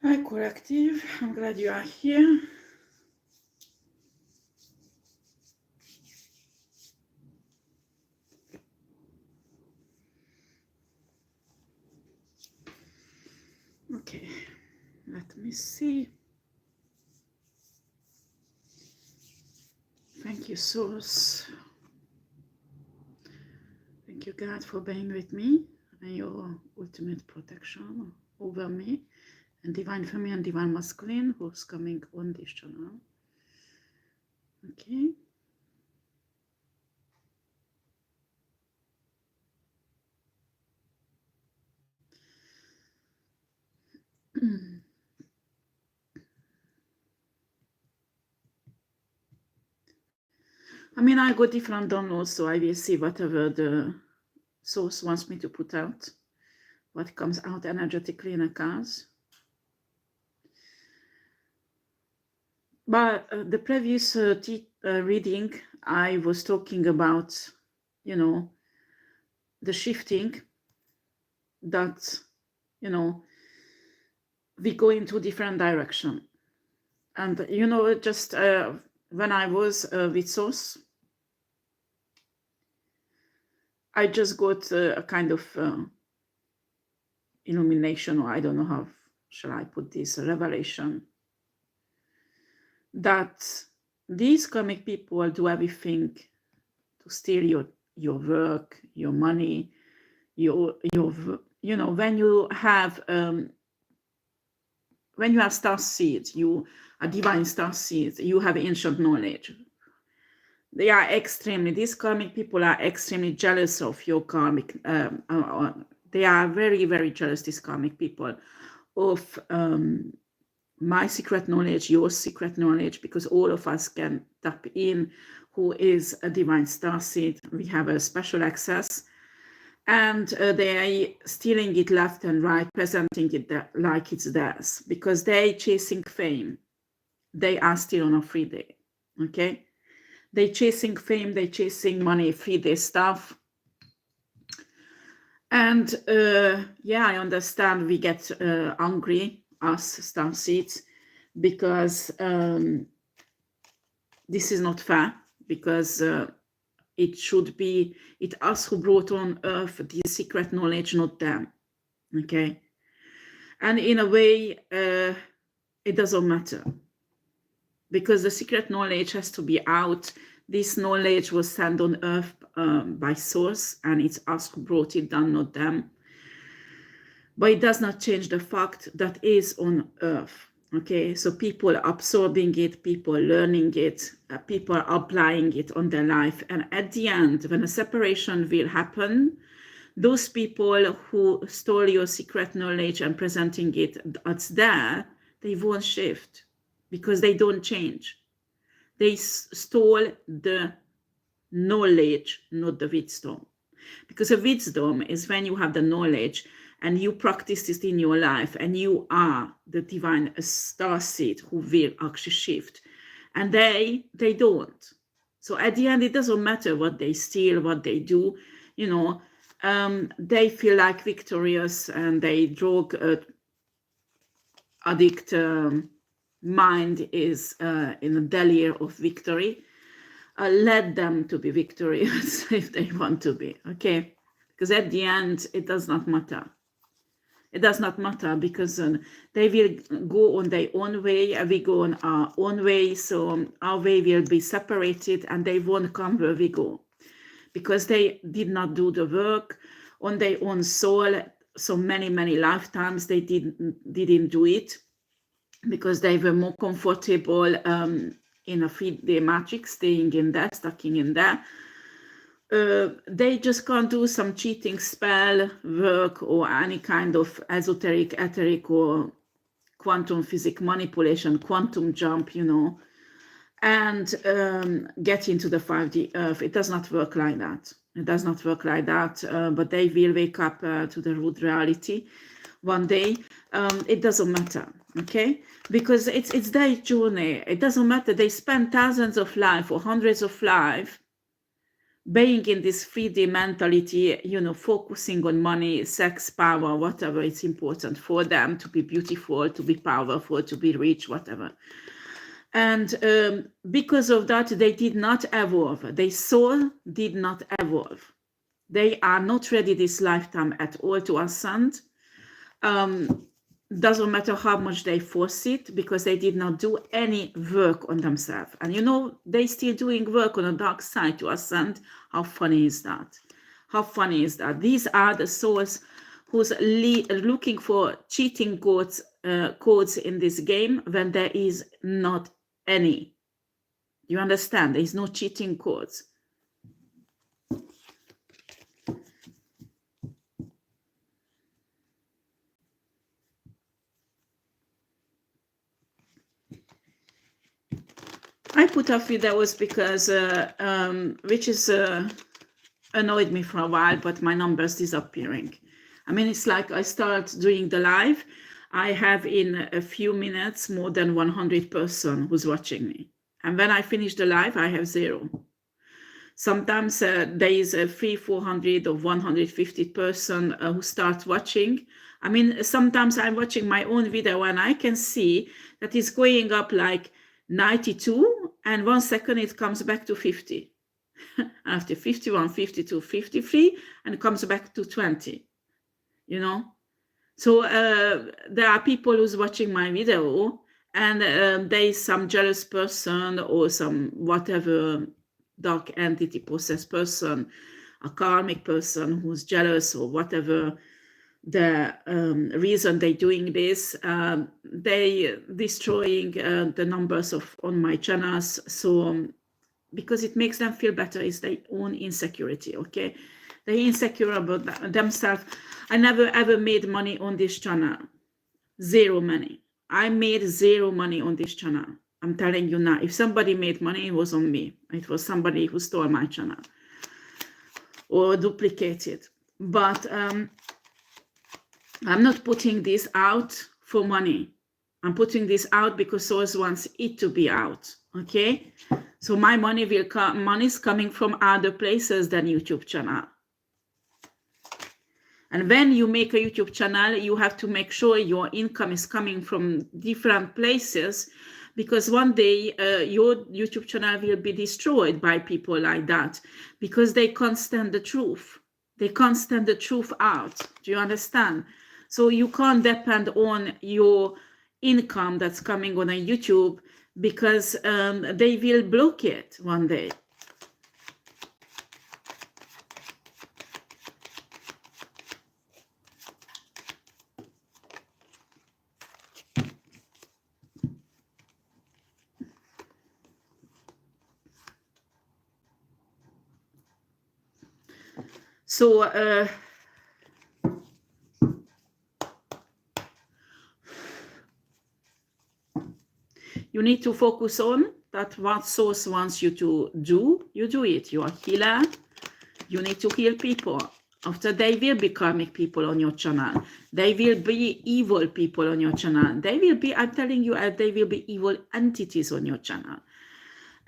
Hi, Collective. I'm glad you are here. Okay, let me see. Thank you, Source. Thank you, God, for being with me and your ultimate protection over me and Divine Feminine and Divine Masculine who's coming on this channel. Okay. I mean, I got different downloads, so I will see whatever the source wants me to put out, what comes out energetically in a cast. But the previous reading, I was talking about, you know, the shifting that, you know, we go into different direction. And, you know, just when I was with Source, I just got a kind of illumination, or I don't know how shall I put this, a revelation, that these karmic people do everything to steal your work, your money, your you know, when you have star seeds, you a divine star seeds, you have ancient knowledge. They are these karmic people are extremely jealous of your karmic. They are very, very jealous, these karmic people, of my secret knowledge, your secret knowledge, because all of us can tap in who is a divine star seed. We have a special access, and they are stealing it left and right, presenting it like it's theirs, because they chasing fame. They are still on a free day, okay? They chasing fame, they chasing money, free day stuff. And yeah, I understand we get angry, us star seeds, because this is not fair, because it should be us who brought on earth the secret knowledge, not them, okay? And in a way, it doesn't matter, because the secret knowledge has to be out. This knowledge was sent on earth by Source, and it's us who brought it down, not them. But it does not change the fact that is on earth. Okay, so people absorbing it, people learning it, people applying it on their life. And at the end, when a separation will happen, those people who stole your secret knowledge and presenting it as there, they won't shift, because they don't change. They stole the knowledge, not the wisdom. Because a wisdom is when you have the knowledge and you practice this in your life, and you are the divine star seed who will actually shift. And they don't. So at the end, it doesn't matter what they steal, what they do, you know, they feel like victorious, and they drug addict mind is in a delirium of victory. Let them to be victorious if they want to be, okay? Because at the end, it does not matter. It does not matter, because they will go on their own way, and we go on our own way, so our way will be separated, and they won't come where we go, because they did not do the work on their own soul. So many lifetimes they didn't do it, because they were more comfortable in a 3D matrix, staying in there, stucking in there. They just can't do some cheating spell work or any kind of esoteric, etheric, or quantum physics manipulation, quantum jump, you know, and get into the 5D earth. It does not work like that. It does not work like that, but they will wake up to the root reality one day. It doesn't matter, okay? Because it's their journey. It doesn't matter. They spend thousands of lives or hundreds of lives being in this 3D mentality, focusing on money, sex, power, whatever, it's important for them to be beautiful, to be powerful, to be rich, whatever. And because of that, they did not evolve. Their soul did not evolve. They are not ready this lifetime at all to ascend. Doesn't matter how much they force it, because they did not do any work on themselves. And they still doing work on the dark side to ascend. How funny is that? How funny is that? These are the souls who's looking for cheating codes in this game when there is not any. You understand? There is no cheating codes. I put up videos because, which is annoyed me for a while, but my numbers disappearing. I mean, it's like I start doing the live. I have in a few minutes more than 100 person who's watching me. And when I finish the live, I have 0. Sometimes there is a 300, 400 or 150 person who start watching. I mean, sometimes I'm watching my own video and I can see that it's going up like 92, and 1 second it comes back to 50. After 51, 52, 53, and it comes back to 20, So there are people who's watching my video, and there is some jealous person or some whatever dark entity possessed person, a karmic person who's jealous or whatever the reason they're doing this. They destroying the numbers on my channels. So because it makes them feel better, is their own insecurity. Okay, they're insecure about themselves. I never ever made money on this channel. 0 money. I made 0 money on this channel. I'm telling you now, if somebody made money, it was on me. It was somebody who stole my channel or duplicated. But I'm not putting this out for money. I'm putting this out because source wants it to be out. Okay, so my money will come. Money is coming from other places than YouTube channel. And when you make a YouTube channel, you have to make sure your income is coming from different places, because one day your YouTube channel will be destroyed by people like that, because they can't stand the truth. They can't stand the truth out. Do you understand? So you can't depend on your income that's coming on a YouTube, because they will block it one day. So you need to focus on that what source wants you to do, you do it. You are a healer. You need to heal people. After, they will be karmic people on your channel. They will be evil people on your channel. They will be, I'm telling you, they will be evil entities on your channel.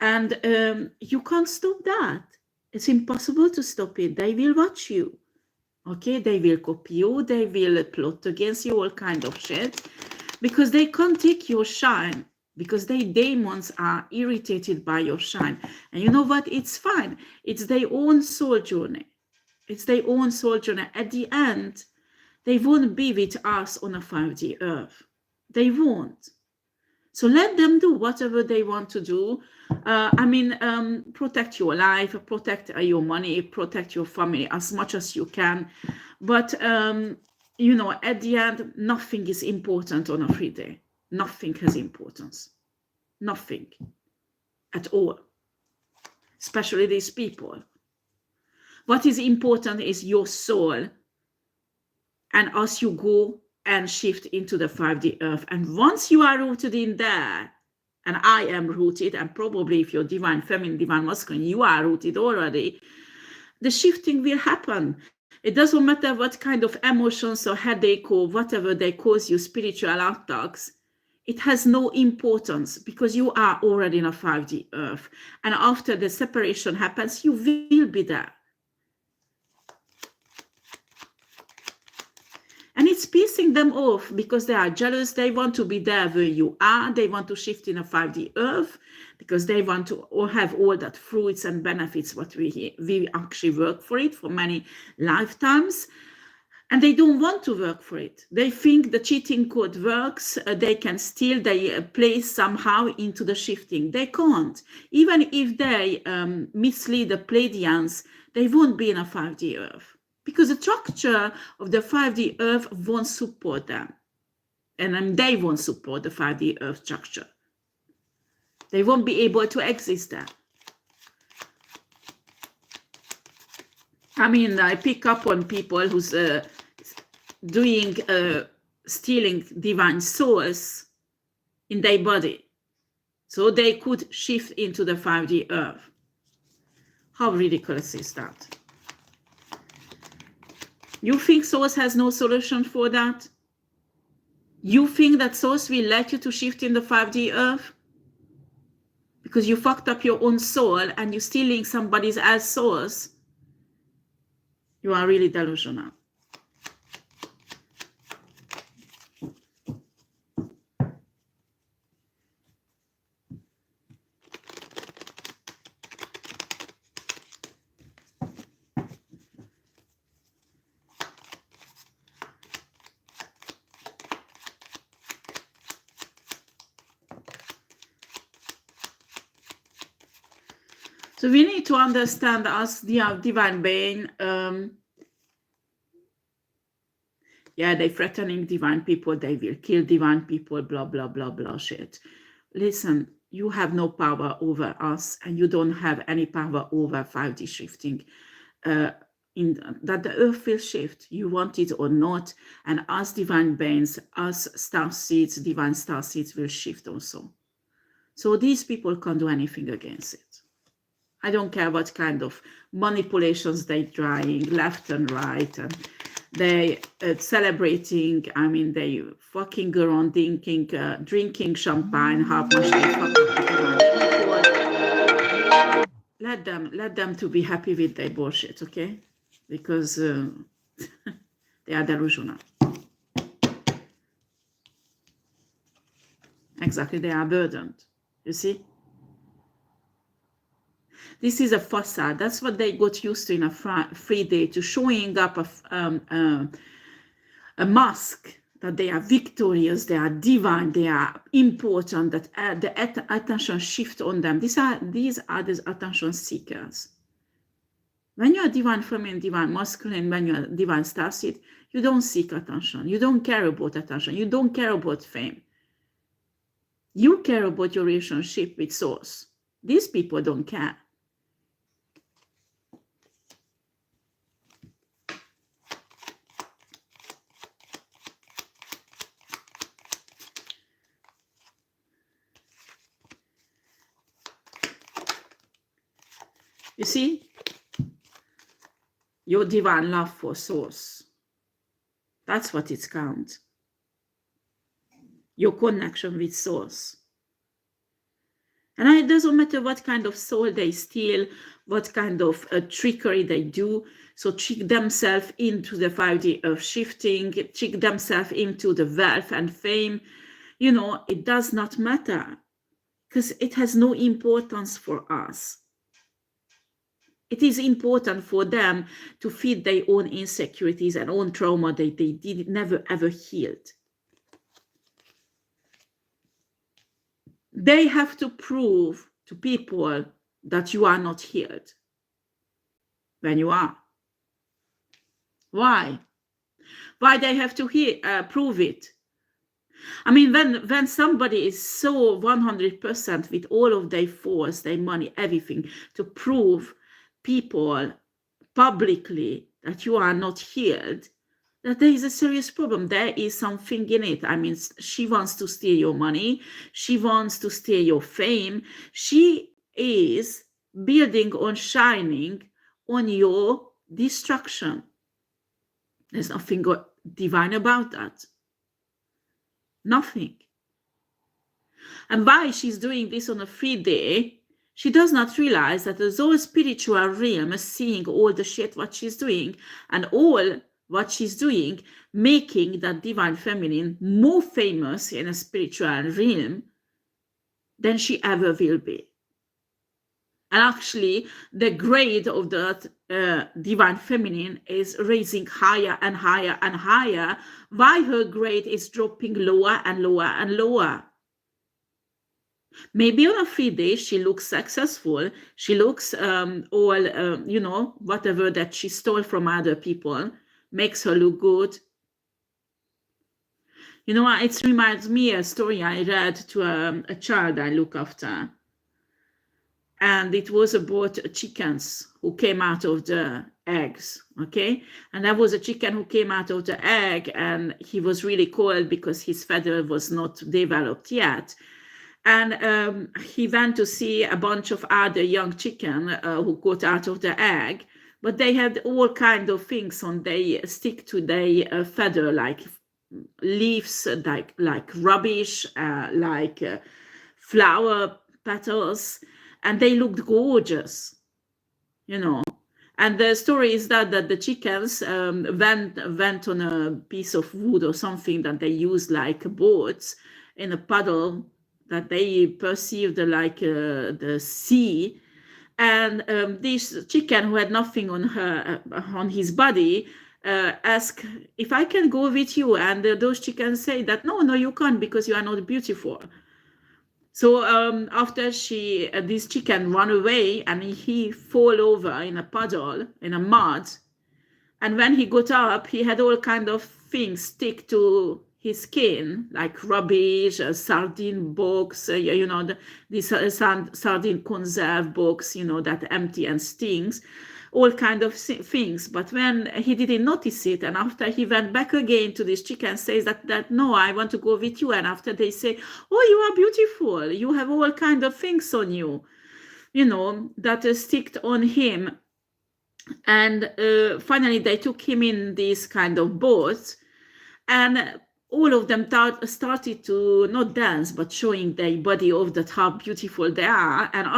And you can't stop that. It's impossible to stop it. They will watch you. Okay, they will copy you. They will plot against you, all kind of shit. Because they can't take your shine. Because they demons are irritated by your shine. And you know what? It's fine. It's their own soul journey. It's their own soul journey. At the end, they won't be with us on a 5D earth. They won't. So let them do whatever they want to do. Protect your life, protect your money, protect your family as much as you can. But, at the end, nothing is important on a free day. Nothing has importance. Nothing at all. Especially these people. What is important is your soul. And as you go and shift into the 5D earth. And once you are rooted in there, and I am rooted, and probably if you're divine feminine, divine masculine, you are rooted already, the shifting will happen. It doesn't matter what kind of emotions or headache or whatever they cause you, spiritual attacks. it has no importance because you are already in a 5D earth. And after the separation happens, you will be there. And it's pissing them off because they are jealous. They want to be there where you are. They want to shift in a 5D earth because they want to have all that fruits and benefits what we actually work for it for many lifetimes. And they don't want to work for it. They think the cheating code works. They can steal their place somehow into the shifting. They can't. Even if they mislead the Pleiadians, they won't be in a 5D earth. Because the structure of the 5D earth won't support them. And they won't support the 5D earth structure. They won't be able to exist there. I mean, I pick up on people who's doing, stealing divine souls in their body. So they could shift into the 5D earth. How ridiculous is that? You think Source has no solution for that? You think that Source will let you to shift in the 5D earth? Because you fucked up your own soul and you're stealing somebody else's source? You are really delusional. So we need to understand as the divine being, yeah, they're threatening divine people, they will kill divine people, blah, blah, blah, blah shit. Listen, you have no power over us and you don't have any power over 5D shifting. That the earth will shift, you want it or not, and us divine beings, us star seeds, divine star seeds will shift also. So these people can't do anything against it. I don't care what kind of manipulations they're trying left and right, and they celebrating. I mean, they fucking around drinking champagne, how much they fuck up. Let them to be happy with their bullshit, okay? Because they are delusional. Exactly, they are burdened. You see? This is a facade. That's what they got used to in a 3D, to showing up a mask that they are victorious, they are divine, they are important, that the attention shift on them. These are the attention seekers. When you are divine feminine, divine masculine, when you are divine starseed, you don't seek attention. You don't care about attention. You don't care about fame. You care about your relationship with Source. These people don't care. You see, your divine love for Source, that's what it counts. Your connection with Source. And it doesn't matter what kind of soul they steal, what kind of trickery they do. So trick themselves into the 5D earth shifting, trick themselves into the wealth and fame. You know, it does not matter because it has no importance for us. It is important for them to feed their own insecurities and own trauma that they never ever healed. They have to prove to people that you are not healed when you are. Why? Why they have to prove it? I mean, when somebody is so 100% with all of their force, their money, everything, to prove people publicly that you are not healed, that there is a serious problem. There is something in it. I mean, she wants to steal your money. She wants to steal your fame. She is building on shining on your destruction. There's nothing divine about that. Nothing. And why she's doing this on a free day, she does not realize that the whole spiritual realm is seeing all the shit what she's doing, and all what she's doing, making that divine feminine more famous in a spiritual realm than she ever will be. And actually, the grade of that divine feminine is raising higher and higher and higher, while her grade is dropping lower and lower and lower. Maybe on a free day, she looks successful. She looks whatever that she stole from other people makes her look good. You know, it reminds me a story I read to a child I look after. And it was about chickens who came out of the eggs, okay? And there was a chicken who came out of the egg, and he was really cold because his feather was not developed yet. And he went to see a bunch of other young chicken who got out of the egg, but they had all kind of things on they stick to their feather, like leaves, like rubbish, like flower petals, and they looked gorgeous, you know. And the story is that the chickens went on a piece of wood or something that they used like boats in a puddle that they perceived like the sea. And this chicken who had nothing on his body asked if I can go with you. And those chickens say that no, you can't, because you are not beautiful. So after this chicken ran away, and he fall over in a puddle, in a mud. And when he got up, he had all kind of things stick to his skin, like rubbish, sardine box, these sardine conserve box, that empty and stings, all kind of things. But when he didn't notice it, and after he went back again to this chicken, says that no, I want to go with you. And after they say, oh, you are beautiful, you have all kind of things on you, that sticked on him. And finally they took him in this kind of boat, and all of them started to not dance, but showing their body of that how beautiful they are. And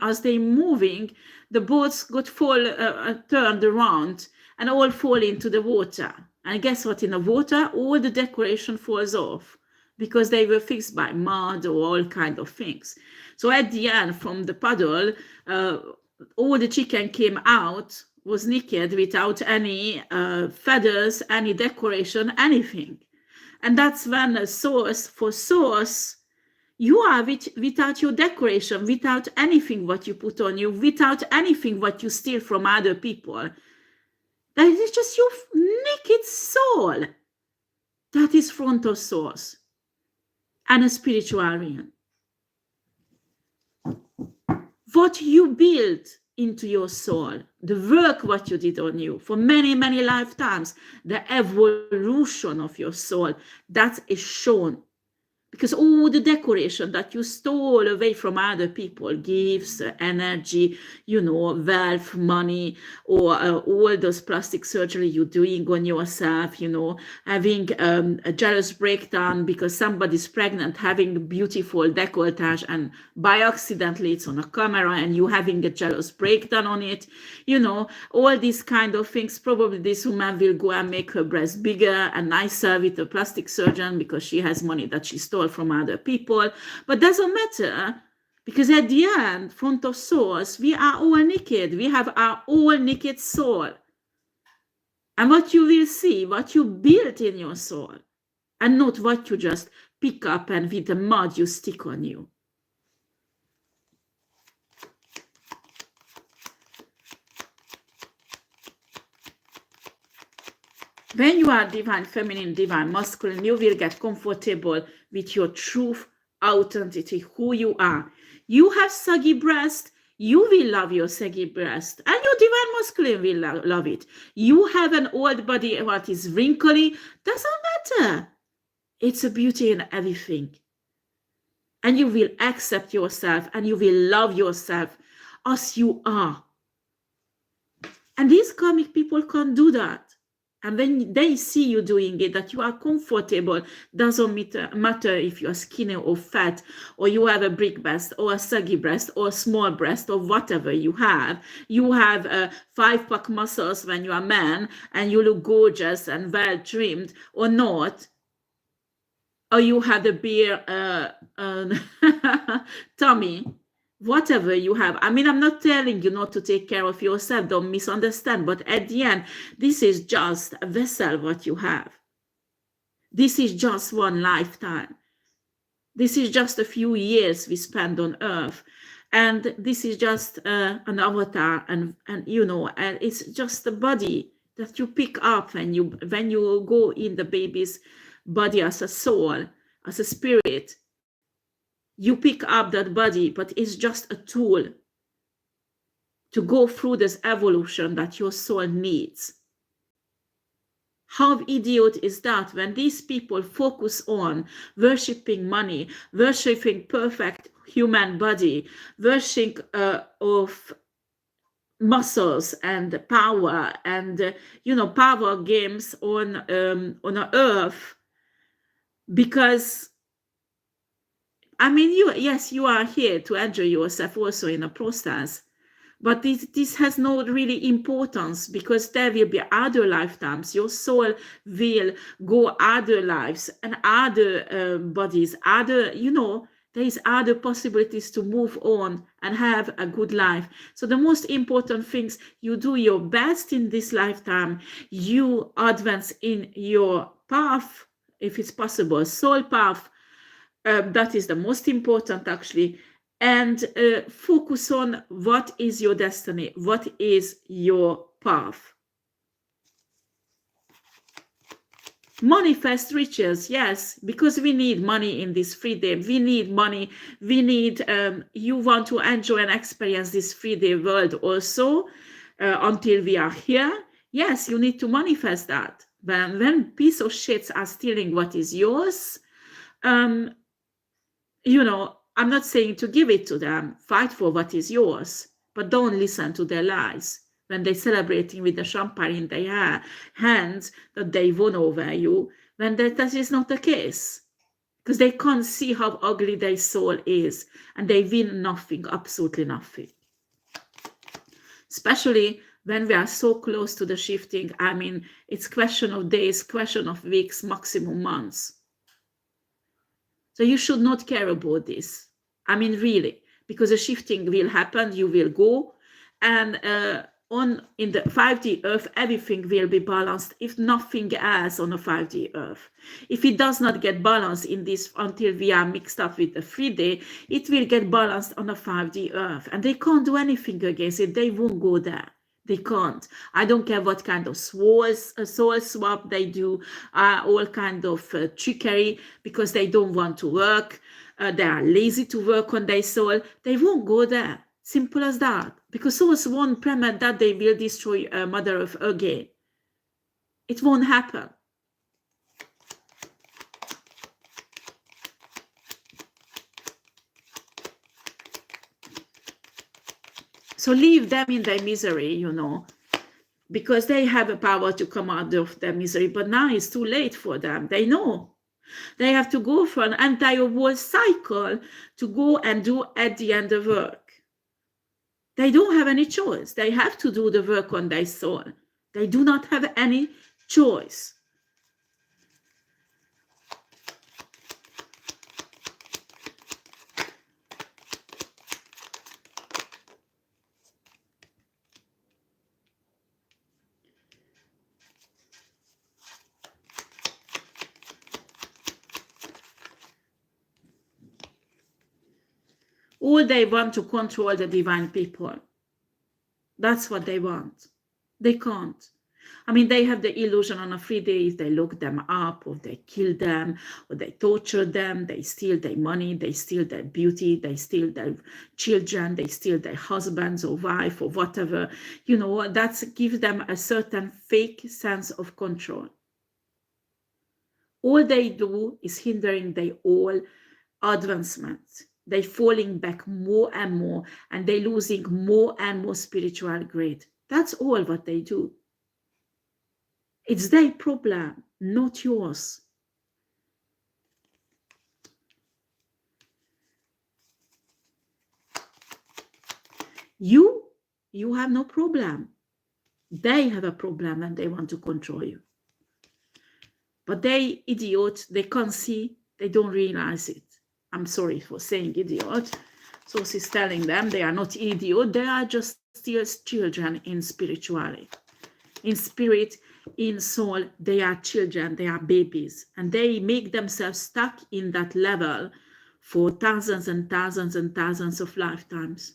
as they moving, the boats got turned around and all fall into the water. And guess what? In the water, all the decoration falls off because they were fixed by mud or all kind of things. So at the end, from the puddle, all the chicken came out, was naked, without any feathers, any decoration, anything. And that's when for source, you are without your decoration, without anything what you put on you, without anything what you steal from other people. That is just your naked soul. That is front of source and a spiritual realm. What you build into your soul, the work what you did on you for many, many lifetimes, the evolution of your soul, that is shown. Because all the decoration that you stole away from other people, gifts, energy, wealth, money, or all those plastic surgery you're doing on yourself, having a jealous breakdown because somebody's pregnant, having beautiful décolletage, and by accidentally it's on a camera and you having a jealous breakdown on it, all these kind of things. Probably this woman will go and make her breast bigger and nicer with a plastic surgeon because she has money that she stole from other people. But doesn't matter, because at the end, front of source, we are all naked. We have our all naked soul. And what you will see, what you built in your soul, and not what you just pick up and with the mud you stick on you. When you are divine feminine, divine masculine, you will get comfortable with your truth, authenticity, who you are. You have saggy breast, you will love your saggy breast, and your divine masculine will love it. You have an old body what is wrinkly, doesn't matter. It's a beauty in everything. And you will accept yourself and you will love yourself as you are. And these karmic people can't do that. And when they see you doing it, that you are comfortable, doesn't matter if you are skinny or fat, or you have a big breast, or a saggy breast, or a small breast, or whatever you have. You have 5-pack muscles when you are a man, and you look gorgeous and well trimmed, or not. Or you have a beer tummy, whatever you have. I mean, I'm not telling you not to take care of yourself, don't misunderstand, but at the end, this is just a vessel what you have. This is just one lifetime. This is just a few years we spend on earth, and this is just an avatar, and you know, and it's just a body that you pick up when you go in the baby's body as a soul, as a spirit. You pick up that body, but it's just a tool to go through this evolution that your soul needs. How idiot is that when these people focus on worshipping money, worshipping perfect human body, worshipping of muscles and power, and power games on earth, because I mean, you are here to enjoy yourself also in a process, but this has no really importance, because there will be other lifetimes. Your soul will go other lives and other bodies, there is other possibilities to move on and have a good life. So the most important things, you do your best in this lifetime, you advance in your path, if it's possible, soul path. That is the most important, actually. And focus on what is your destiny, what is your path. Manifest riches, yes, because we need money in this 3-day. We need money. We need, you want to enjoy and experience this 3-day world also until we are here. Yes, you need to manifest that. When piece of shits are stealing what is yours, I'm not saying to give it to them, fight for what is yours, but don't listen to their lies when they're celebrating with the champagne in their hands that they won over you, when that is not the case. Because they can't see how ugly their soul is, and they win nothing, absolutely nothing. Especially when we are so close to the shifting. I mean, it's question of days, question of weeks, maximum months. So you should not care about this. I mean, really, because the shifting will happen, you will go, and in the 5D Earth, everything will be balanced, if nothing else on a 5D Earth. If it does not get balanced in this until we are mixed up with the 3D, it will get balanced on a 5D Earth, and they can't do anything against it. They won't go there. They can't. I don't care what kind of soul swap they do, all kind of trickery, because they don't want to work. They are lazy to work on their soul. They won't go there. Simple as that. Because souls won't permit that they will destroy Mother Earth again. It won't happen. So leave them in their misery, because they have a power to come out of their misery. But now it's too late for them. They know. They have to go for an entire world cycle to go and do at the end the work. They don't have any choice. They have to do the work on their soul. They do not have any choice. All they want to control the divine people. That's what they want. They can't. I mean, they have the illusion on a 3-day, if they look them up, or they kill them, or they torture them, they steal their money, they steal their beauty, they steal their children, they steal their husbands or wife or whatever. That gives them a certain fake sense of control. All they do is hindering their all advancement. They're falling back more and more, and they're losing more and more spiritual grade. That's all what they do. It's their problem, not yours. You have no problem. They have a problem and they want to control you. But they idiot, they can't see, they don't realize it. I'm sorry for saying idiot. So she's telling them they are not idiot, they are just still children in spirituality. In spirit, in soul, they are children, they are babies. And they make themselves stuck in that level for thousands and thousands and thousands of lifetimes.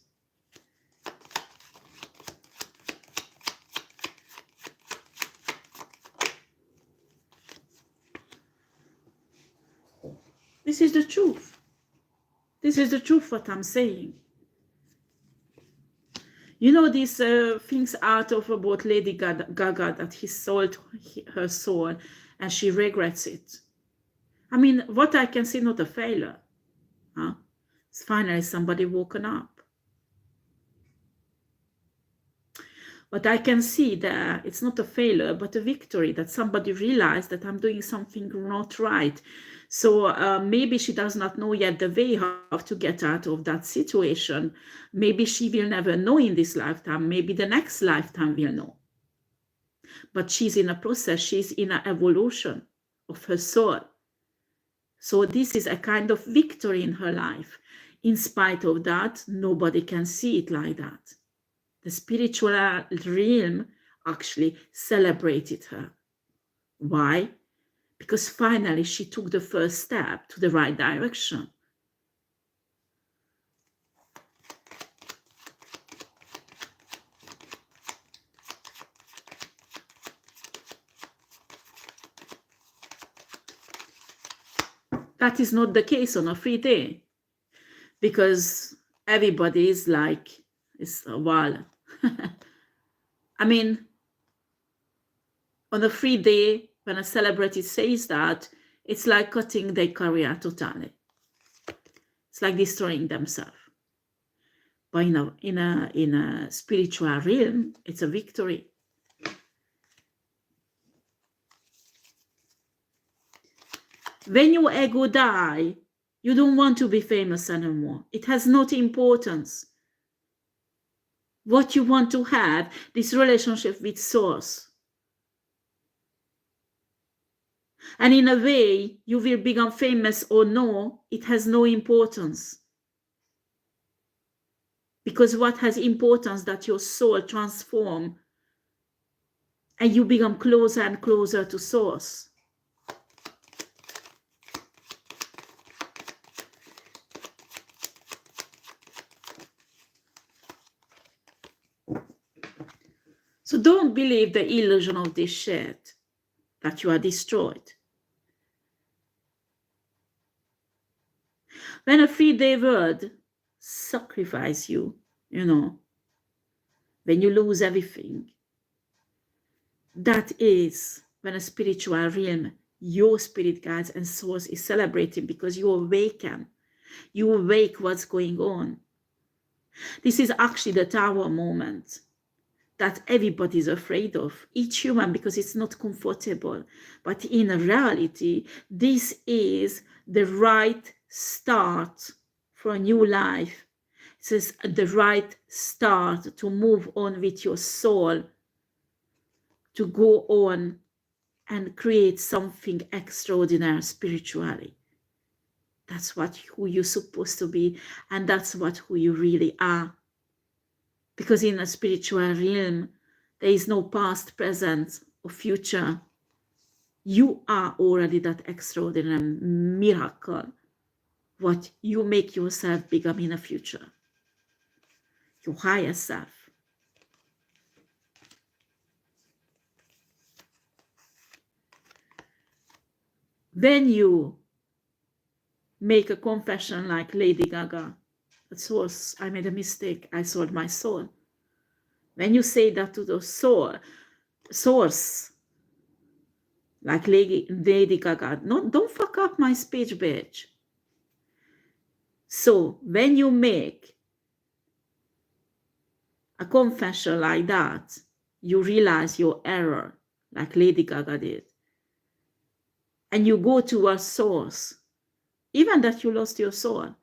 This is the truth. This is the truth what I'm saying. You know these things out of about Lady Gaga that he sold her soul and she regrets it. I mean, what I can see, not a failure. Huh? It's finally somebody woken up. But I can see that it's not a failure, but a victory, that somebody realized that I'm doing something not right. So maybe she does not know yet the way how to get out of that situation. Maybe she will never know in this lifetime. Maybe the next lifetime will know. But she's in a process. She's in an evolution of her soul. So this is a kind of victory in her life. In spite of that, nobody can see it like that. The spiritual realm actually celebrated her. Why? Because finally she took the first step to the right direction. That is not the case on a free day, because everybody is like, well, I mean, on a free day, when a celebrity says that, it's like cutting their career totally. It's like destroying themselves. But in a spiritual realm, it's a victory. When your ego die, you don't want to be famous anymore. It has no importance. What you want to have, this relationship with Source. And in a way, you will become famous or no, it has no importance. Because what has importance that your soul transform and you become closer and closer to Source. So don't believe the illusion of this shit, that you are destroyed. When a 3-day world sacrifice you, you know, when you lose everything, that is when a spiritual realm, your spirit guides and source is celebrating, because you awaken. You awake what's going on. This is actually the tower moment that everybody is afraid of, each human, because it's not comfortable. But in reality, this is the right start for a new life. This is the right start to move on with your soul, to go on and create something extraordinary spiritually. That's who you're supposed to be, and that's who you really are. Because in a spiritual realm, there is no past, present, or future. You are already that extraordinary miracle, what you make yourself become in the future. Your higher self. When you make a confession like Lady Gaga, I made a mistake, I sold my soul. When you say that to the source, like Lady Gaga, don't fuck up my speech, bitch. So when you make a confession like that, you realize your error. like Lady Gaga did, and you go to a source, even that you lost your soul.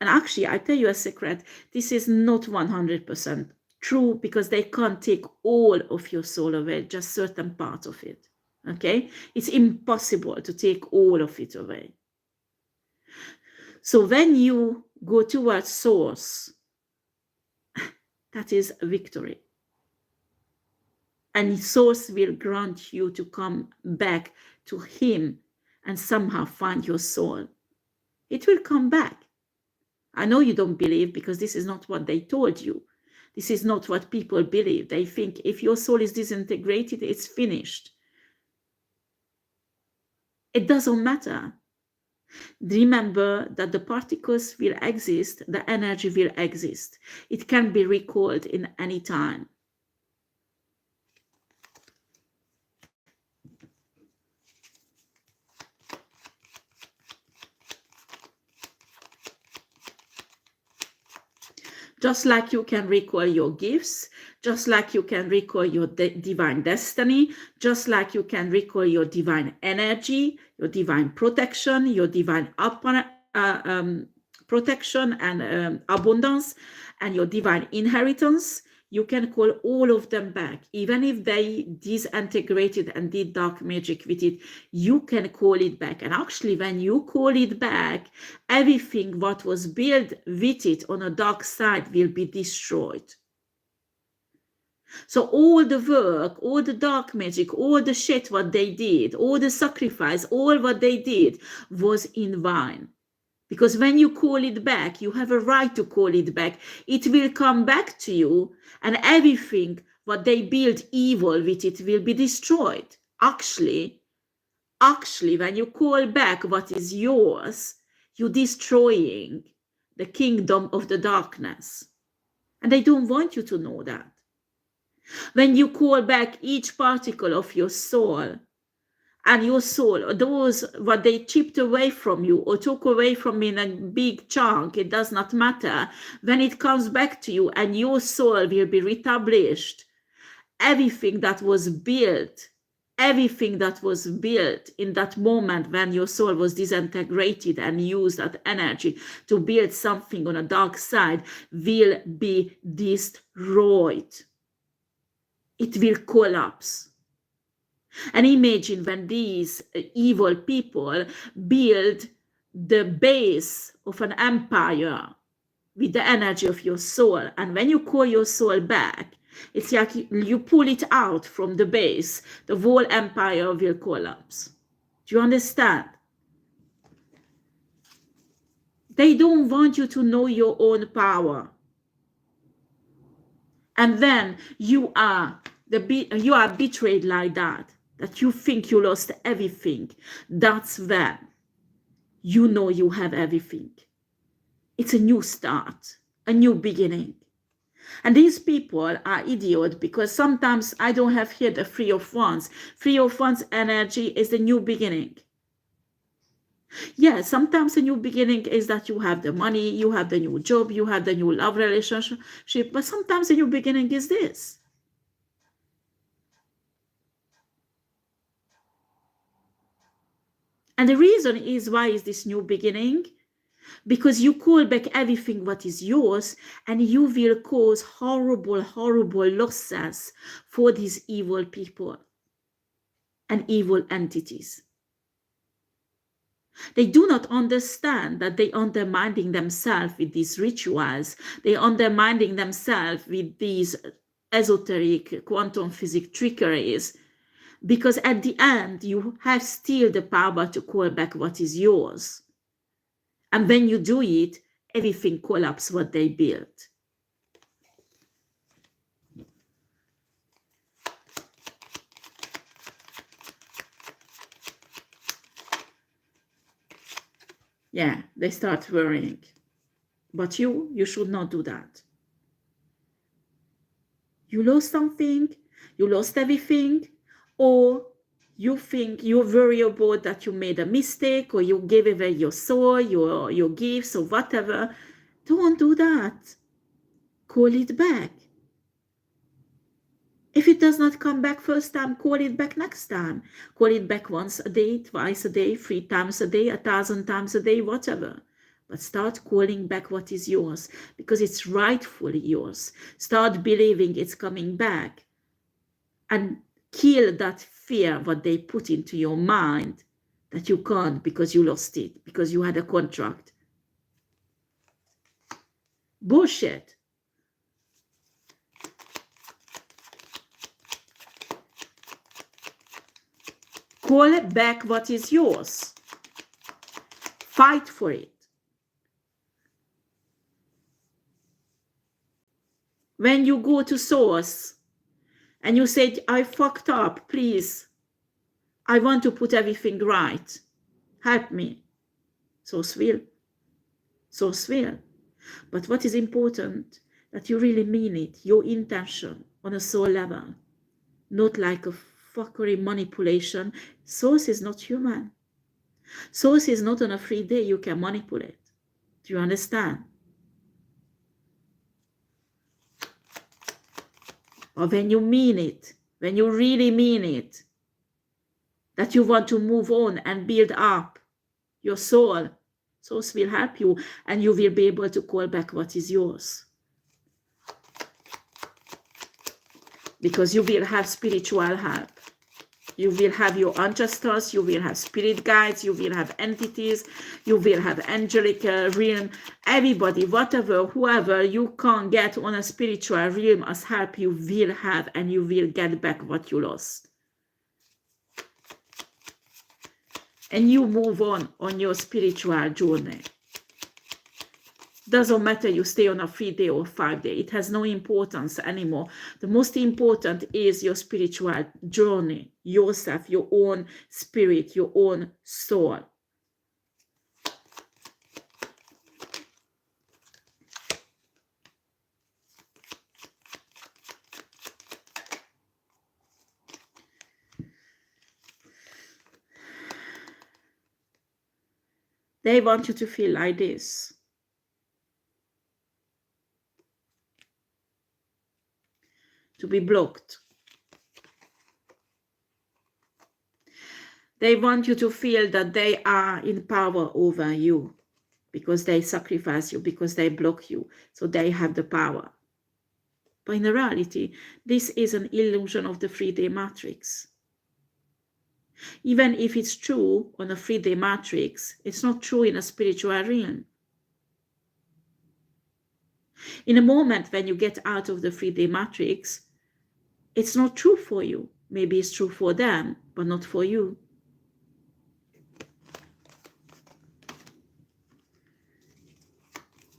And actually, I tell you a secret, this is not 100% true, because they can't take all of your soul away, just certain parts of it. Okay? It's impossible to take all of it away. So when you go towards source, that is victory. And source will grant you to come back to him and somehow find your soul. It will come back. I know you don't believe, because this is not what they told you. This is not what people believe. They think if your soul is disintegrated, it's finished. It doesn't matter. Remember that the particles will exist, the energy will exist. It can be recalled in any time. Just like you can recall your gifts, just like you can recall your divine destiny, just like you can recall your divine energy, your divine protection, your divine protection and abundance, and your divine inheritance, you can call all of them back. Even if they disintegrated and did dark magic with it, you can call it back. And actually, when you call it back, everything what was built with it on a dark side will be destroyed. So all the work, all the dark magic, all the shit what they did, all the sacrifice, all what they did was in vain. Because when you call it back, you have a right to call it back. It will come back to you, and everything what they built evil with it will be destroyed. Actually, when you call back what is yours, you're destroying the kingdom of the darkness. And they don't want you to know that. When you call back each particle of your soul, and your soul, those what they chipped away from you or took away from in a big chunk, it does not matter. When it comes back to you and your soul will be reestablished, everything that was built in that moment when your soul was disintegrated and used that energy to build something on a dark side will be destroyed. It will collapse. And imagine when these evil people build the base of an empire with the energy of your soul. And when you call your soul back, it's like you pull it out from the base, the whole empire will collapse. Do you understand? They don't want you to know your own power. And then you are betrayed like that you think you lost everything. That's when you know you have everything. It's a new start, a new beginning. And these people are idiots, because sometimes I don't have here the Three of Wands. Three of Wands energy is the new beginning. Yeah, sometimes a new beginning is that you have the money, you have the new job, you have the new love relationship, but sometimes a new beginning is this. And the reason is, why is this new beginning? Because you call back everything what is yours, and you will cause horrible, horrible losses for these evil people and evil entities. They do not understand that they are undermining themselves with these rituals. They are undermining themselves with these esoteric quantum physics trickeries. Because at the end, you have still the power to call back what is yours. And when you do it, everything collapses what they built. Yeah, they start worrying. But you should not do that. You lost something, you lost everything, or you think you worry about that you made a mistake, or you gave away your soul, your gifts, or whatever. Don't do that. Call it back. If it does not come back first time, call it back next time. Call it back once a day, twice a day, 3 times a day, 1,000 times a day, whatever. But start calling back what is yours, because it's rightfully yours. Start believing it's coming back. And kill that fear what they put into your mind that you can't because you lost it, because you had a contract. Bullshit. Call back what is yours. Fight for it. When you go to source and you say, I fucked up, please, I want to put everything right. Help me. Source will. Source will. But what is important, that you really mean it, your intention on a soul level, not like a fuckery manipulation. Source is not human. Source is not on a free day you can manipulate. Do you understand? Or when you mean it, when you really mean it, that you want to move on and build up your soul, Source will help you and you will be able to call back what is yours. Because you will have spiritual help. You will have your ancestors, you will have spirit guides, you will have entities, you will have angelic realm, everybody, whatever, whoever you can get on a spiritual realm as help, you will have, and you will get back what you lost. And you move on your spiritual journey. Doesn't matter you stay on a 3 day or 5 day. It has no importance anymore. The most important is your spiritual journey, yourself, your own spirit, your own soul. They want you to feel like this. To be blocked. They want you to feel that they are in power over you because they sacrifice you, because they block you, so they have the power. But in reality, this is an illusion of the 3D matrix. Even if it's true on a 3D matrix, it's not true in a spiritual realm. In a moment when you get out of the 3D matrix, it's not true for you. Maybe it's true for them, but not for you.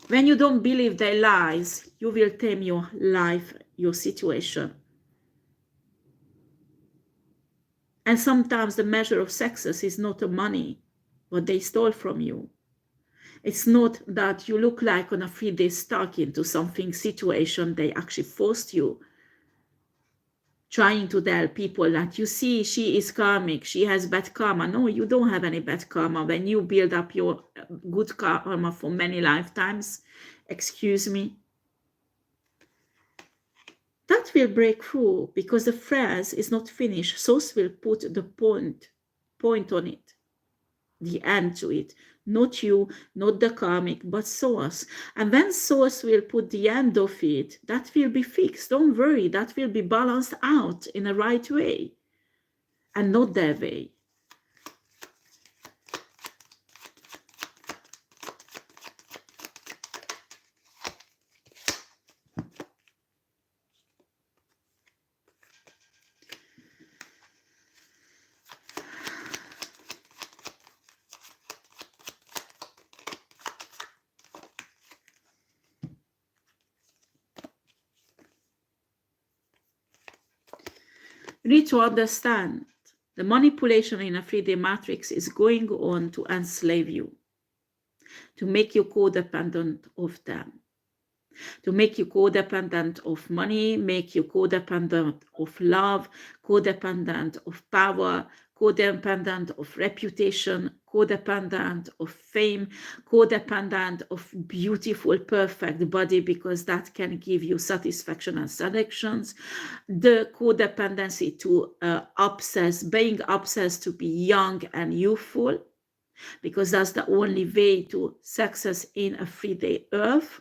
When you don't believe their lies, you will tame your life, your situation. And sometimes the measure of success is not the money, what they stole from you. It's not that you look like on a 3D stuck into something situation they actually forced you. Trying to tell people that, you see, she is karmic, she has bad karma. No, you don't have any bad karma. When you build up your good karma for many lifetimes, excuse me, that will break through, because the phrase is not finished. Source will put the point on it, the end to it. Not you, not the karmic, but Source. And when Source will put the end of it, that will be fixed. Don't worry, that will be balanced out in a right way and not their way. You need to understand the manipulation in a 3D matrix is going on to enslave you, to make you codependent of them. to make you codependent of money, make you codependent of love, codependent of power, codependent of reputation, codependent of fame, codependent of beautiful, perfect body, because that can give you satisfaction and selections. The codependency to being obsessed to be young and youthful, because that's the only way to success in a 3D earth.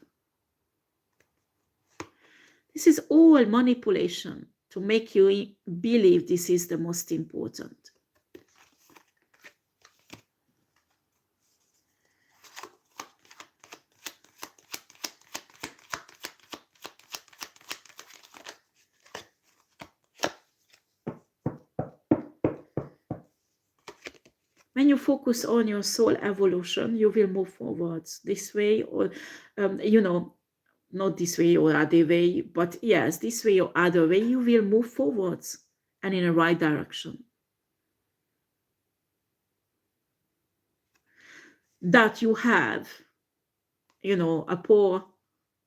This is all manipulation to make you believe this is the most important. When you focus on your soul evolution, you will move forwards this way, or, not this way or other way, but yes, this way or other way, you will move forwards and in the right direction. That you have, a poor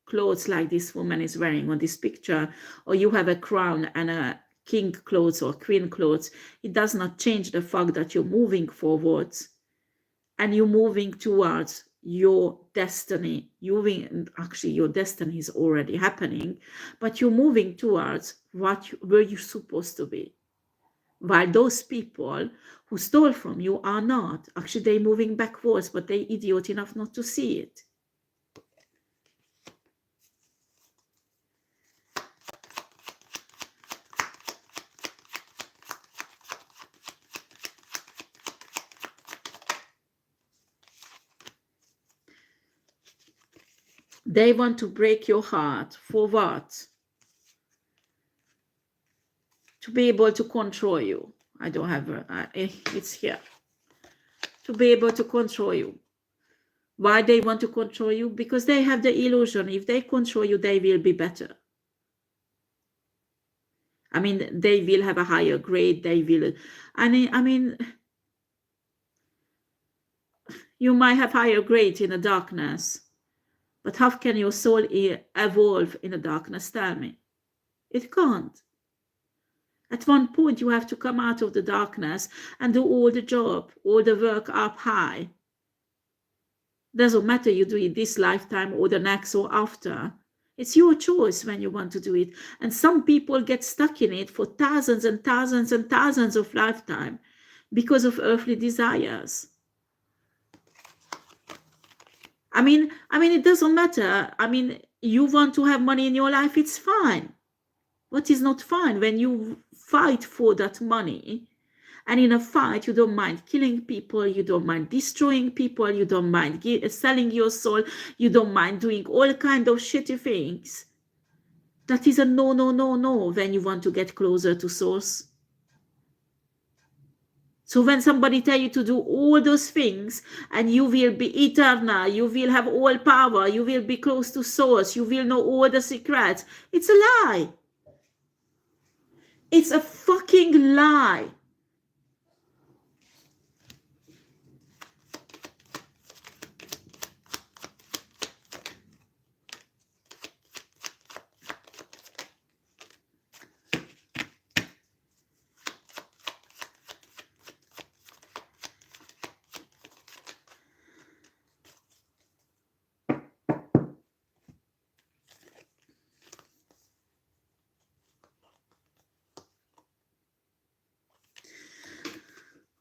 clothes like this woman is wearing on this picture, or you have a crown and a king clothes or queen clothes, it does not change the fact that you're moving forwards and you're moving towards your destiny. Actually, your destiny is already happening, but you're moving towards where you're supposed to be. While those people who stole from you are not. Actually, they're moving backwards, but they're idiot enough not to see it. They want to break your heart. For what? To be able to control you. I don't have it's here. To be able to control you. Why they want to control you? Because they have the illusion if they control you, they will be better. I mean, they will have a higher grade. They will. I mean, you might have higher grade in the darkness, but how can your soul evolve in the darkness? Tell me. It can't. At one point, you have to come out of the darkness and do all the job, all the work up high. Doesn't matter you do it this lifetime or the next or after. It's your choice when you want to do it. And some people get stuck in it for thousands and thousands and thousands of lifetimes because of earthly desires. I mean, it doesn't matter. I mean, you want to have money in your life, it's fine. What is not fine? When you fight for that money, and in a fight, you don't mind killing people, you don't mind destroying people, you don't mind selling your soul, you don't mind doing all kind of shitty things. That is a no, no, no, no when you want to get closer to source. So when somebody tell you to do all those things and you will be eternal, you will have all power, you will be close to source, you will know all the secrets, it's a lie. It's a fucking lie.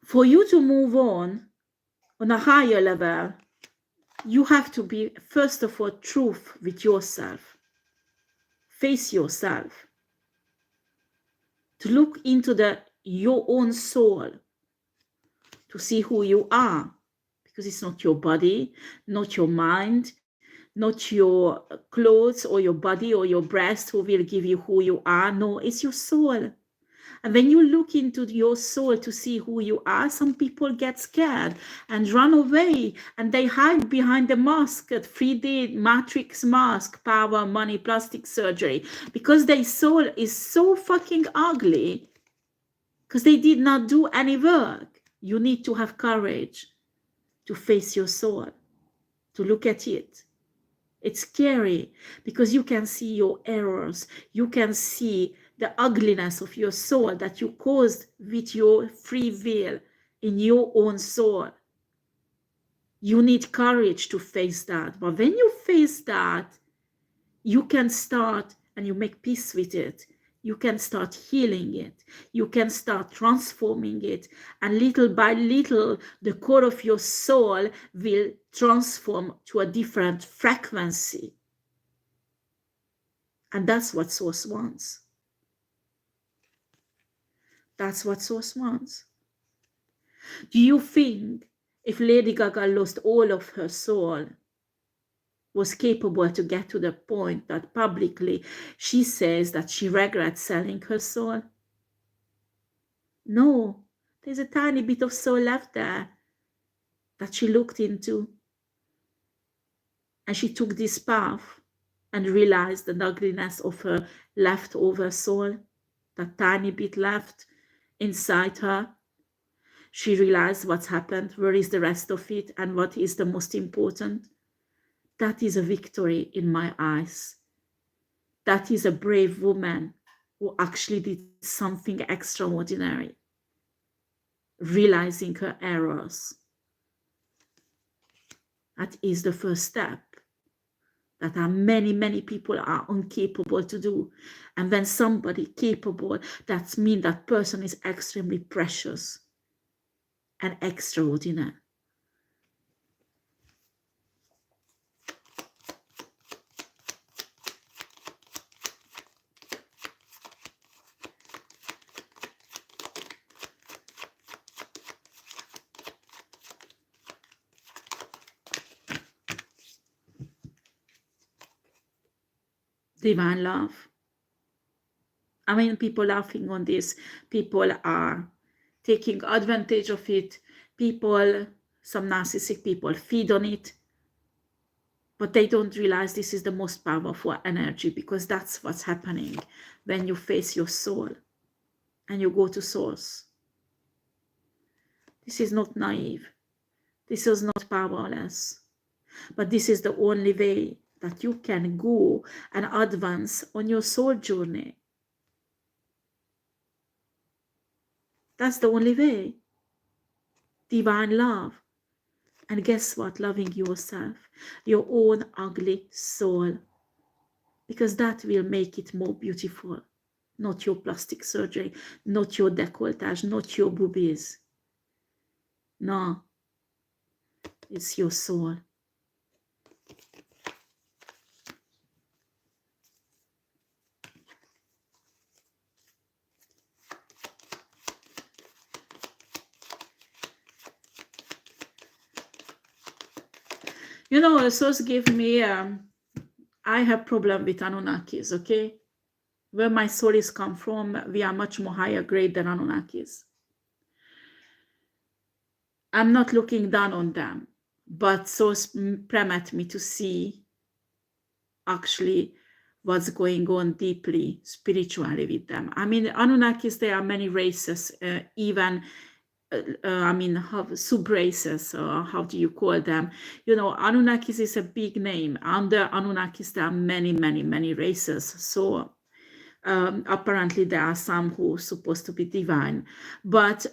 For you to move on a higher level, you have to be, first of all, truth with yourself. Face yourself. To look into your own soul. To see who you are. Because it's not your body, not your mind, not your clothes or your body or your breast who will give you who you are. No, it's your soul. And when you look into your soul to see who you are, some people get scared and run away and they hide behind the mask, 3D matrix mask, power, money, plastic surgery, because their soul is so fucking ugly because they did not do any work. You need to have courage to face your soul, to look at it. It's scary because you can see your errors. You can see the ugliness of your soul that you caused with your free will in your own soul. You need courage to face that. But when you face that, you can start and you make peace with it. You can start healing it. You can start transforming it. And little by little, the core of your soul will transform to a different frequency. And that's what Source wants. That's what Source wants. Do you think if Lady Gaga lost all of her soul, was capable to get to the point that publicly she says that she regrets selling her soul? No, there's a tiny bit of soul left there that she looked into. And she took this path and realized the ugliness of her leftover soul, that tiny bit left inside her. She realized what's happened, where is the rest of it, and what is the most important. That is a victory in my eyes. That is a brave woman who actually did something extraordinary, realizing her errors. That is the first step that many people are incapable to do. And when somebody capable, that means that person is extremely precious and extraordinary. Divine love. I mean, people laughing on this. People are taking advantage of it. People, some narcissistic people feed on it. But they don't realize this is the most powerful energy, because that's what's happening when you face your soul and you go to Source. This is not naive. This is not powerless. But this is the only way that you can go and advance on your soul journey. That's the only way. Divine love. And guess what? Loving yourself, your own ugly soul. Because that will make it more beautiful. Not your plastic surgery, not your décolletage, not your boobies. No, it's your soul. You know, a source gave me, I have problem with Anunnakis, okay? Where my soul is come from, we are much more higher grade than Anunnakis. I'm not looking down on them, but source permit me to see actually what's going on deeply spiritually with them. I mean, Anunnakis, there are many races, even I mean, sub-races, or how do you call them? You know, Anunnakis is a big name. Under Anunnakis, there are many races. So apparently there are some who are supposed to be divine. But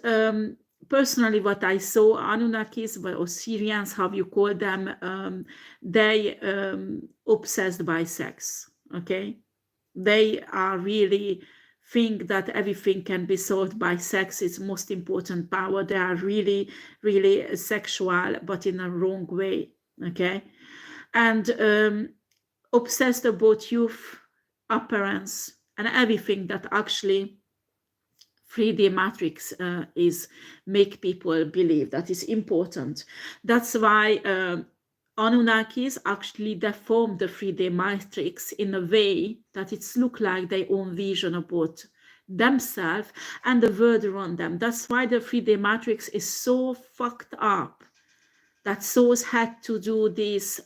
personally, what I saw, Anunnakis, or Syrians, how you call them, they obsessed by sex, okay? They are really think that everything can be solved by sex. It's most important power. They are really sexual, but in a wrong way, okay? And obsessed about youth, appearance, and everything that actually 3D matrix is make people believe that is important. That's why Anunnakis actually deformed the 3D matrix in a way that it's look like their own vision about themselves and the world around them. That's why the 3D matrix is so fucked up, that Source had to do this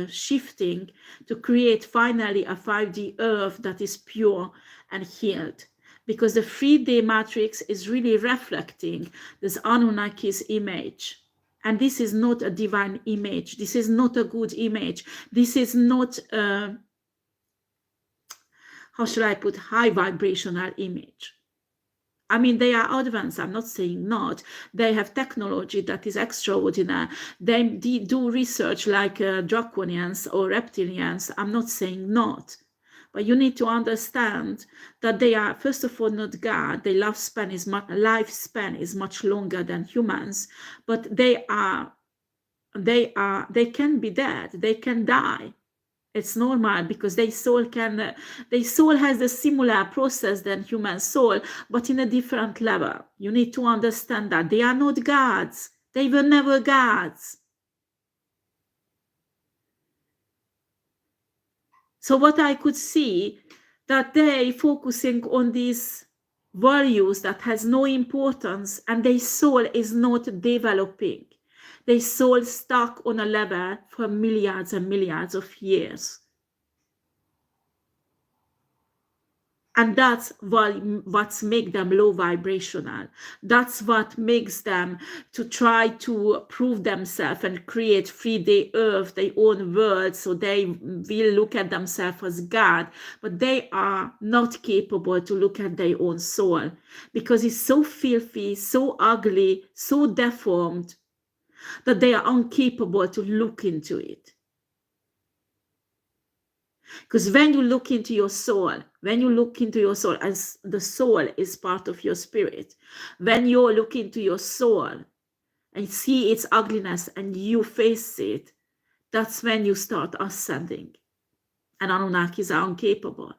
shifting to create finally a 5D earth that is pure and healed. Because the 3D matrix is really reflecting this Anunnakis image. And this is not a divine image. This is not a good image. This is not a, how should I put, high vibrational image. I mean, they are advanced, I'm not saying not. They have technology that is extraordinary. They do research like draconians or reptilians. I'm not saying not. But you need to understand that they are, first of all, not God. Their lifespan is much longer than humans. But they can be dead. They can die. It's normal because their soul has a similar process than human soul, but in a different level. You need to understand that they are not gods. They were never gods. So what I could see, that they focusing on these values that has no importance, and their soul is not developing. Their soul stuck on a level for milliards and milliards of years. And that's what makes them low vibrational. That's what makes them to try to prove themselves and create 3D earth, their own world, so they will look at themselves as God. But they are not capable to look at their own soul because it's so filthy, so ugly, so deformed that they are incapable to look into it. Because when you look into your soul, as the soul is part of your spirit, when you look into your soul and see its ugliness and you face it, that's when you start ascending. And Anunnakis are incapable.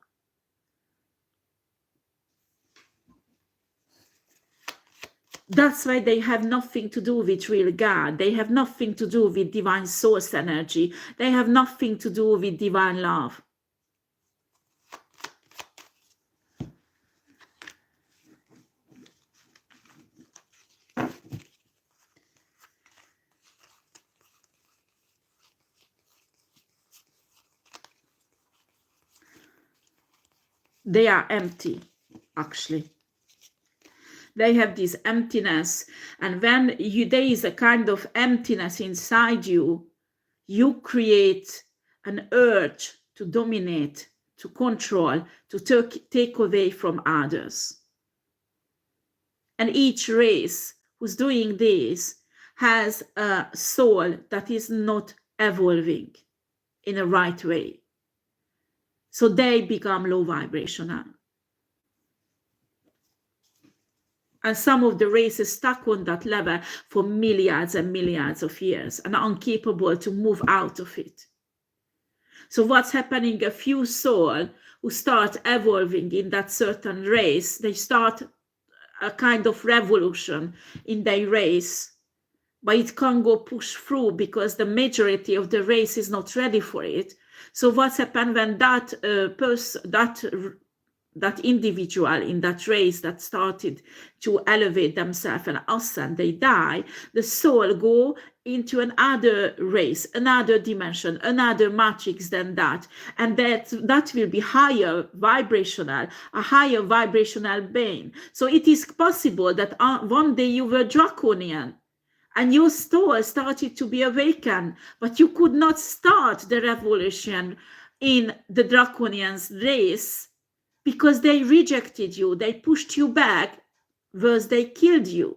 That's why they have nothing to do with real God. They have nothing to do with divine source energy. They have nothing to do with divine love. They are empty, actually. They have this emptiness, and when there is a kind of emptiness inside you, you create an urge to dominate, to control, to take away from others. And each race who's doing this has a soul that is not evolving in a right way. So they become low vibrational. And some of the races stuck on that level for milliards and milliards of years and are incapable to move out of it. So what's happening, a few souls who start evolving in that certain race, they start a kind of revolution in their race, but it can't go push through because the majority of the race is not ready for it. So what's happened when that individual in that race that started to elevate themselves and ascend, they die, the soul go into another race, another dimension, another matrix than that. And that will be higher vibrational, a higher vibrational being. So it is possible that one day you were draconian and your soul started to be awakened, but you could not start the revolution in the draconian's race because they rejected you, they pushed you back, worse, they killed you.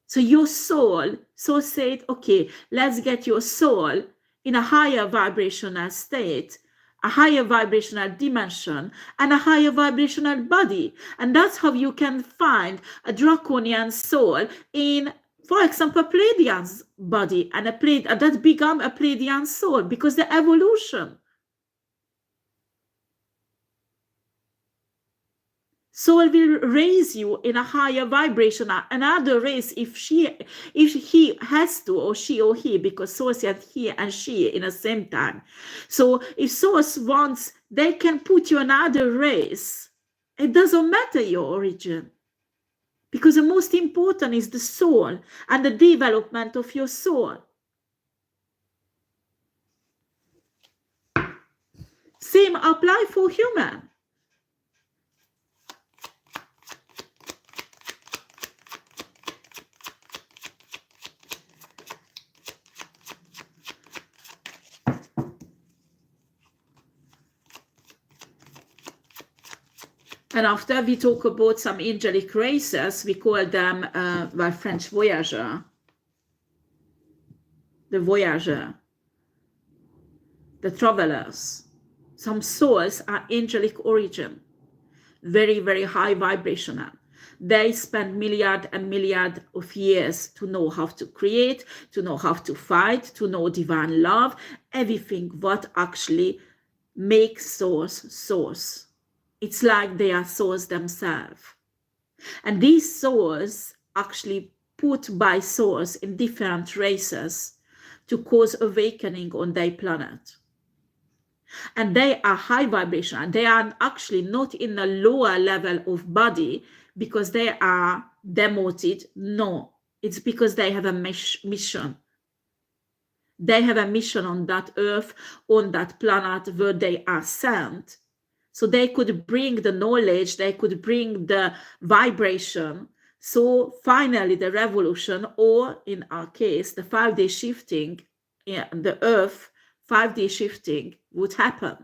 So your soul said, okay, let's get your soul in a higher vibrational state, a higher vibrational dimension, and a higher vibrational body. And that's how you can find a draconian soul in, for example, a Pleiadian's body, and that become a Pleiadian soul because the evolution. Soul will raise you in a higher vibration. Another race, if he has to, or she or he, because soul said he and she in the same time. So if source wants, they can put you another race. It doesn't matter your origin. Because the most important is the soul and the development of your soul. Same apply for human. And after we talk about some angelic races, we call them, by French, voyageurs. The voyageurs, the travelers. Some souls are angelic origin, very, very high vibrational. They spend milliard and milliard of years to know how to create, to know how to fight, to know divine love, everything what actually makes souls. It's like they are souls themselves. And these souls actually put by souls in different races to cause awakening on their planet. And they are high vibration, and they are actually not in a lower level of body because they are demoted. No, it's because they have a mission. They have a mission on that earth, on that planet where they are sent. So they could bring the knowledge, they could bring the vibration. So finally the revolution, or in our case, the 5-day shifting, the earth 5-day shifting would happen.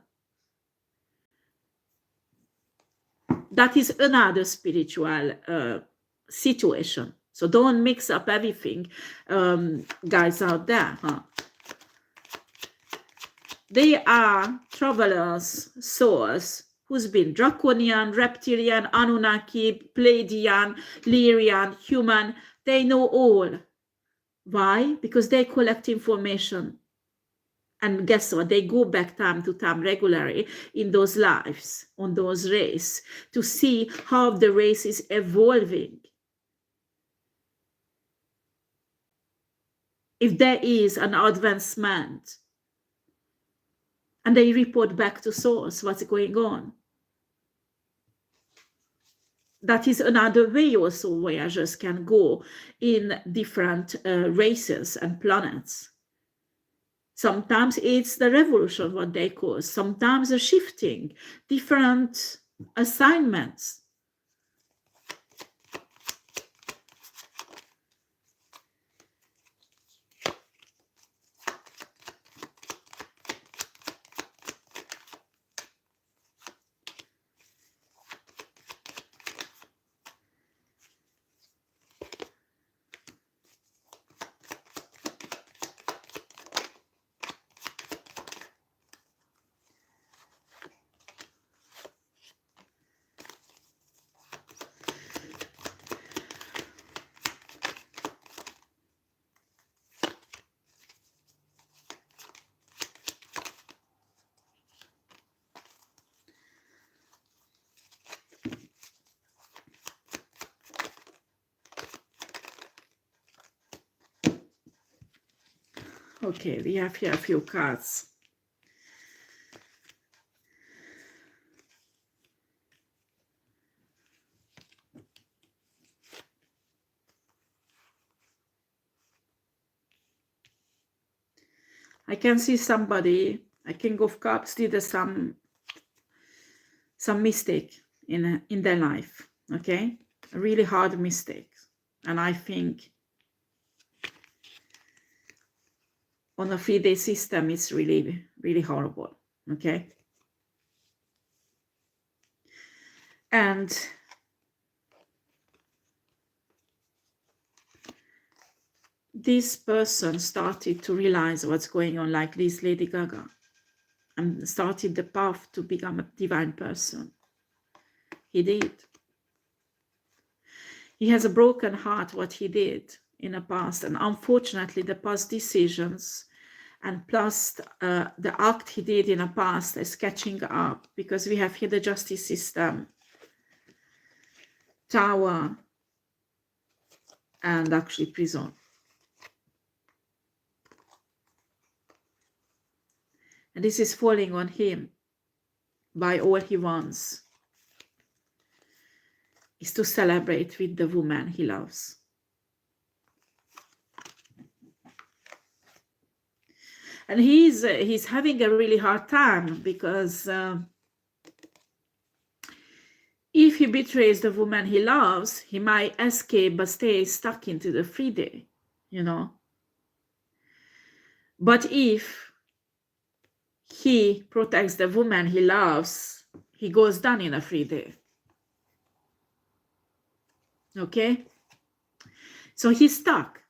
That is another spiritual situation. So don't mix up everything, guys out there. Huh? They are travelers, souls, who's been draconian, reptilian, Anunnaki, Pleiadian, Lyrian, human. They know all. Why? Because they collect information. And guess what? They go back time to time regularly in those lives, on those races, to see how the race is evolving. If there is an advancement, and they report back to source what's going on. That is another way also voyagers can go in different races and planets. Sometimes it's the revolution what they cause, sometimes a shifting, different assignments. Okay, we have here a few cards. I can see somebody, a King of Cups, did some mistake in their life, okay? A really hard mistake. And I think on a 3-day system, it's really, really horrible, okay? And this person started to realize what's going on, like this Lady Gaga, and started the path to become a divine person. He did. He has a broken heart, what he did in the past, and unfortunately the past decisions and plus the act he did in the past is catching up, because we have here the justice system, tower, and actually prison. And this is falling on him. By all he wants is to celebrate with the woman he loves. And he's having a really hard time, because if he betrays the woman he loves, he might escape but stay stuck into the 3-day, you know. But if he protects the woman he loves, he goes down in a 3-day. Okay? So he's stuck.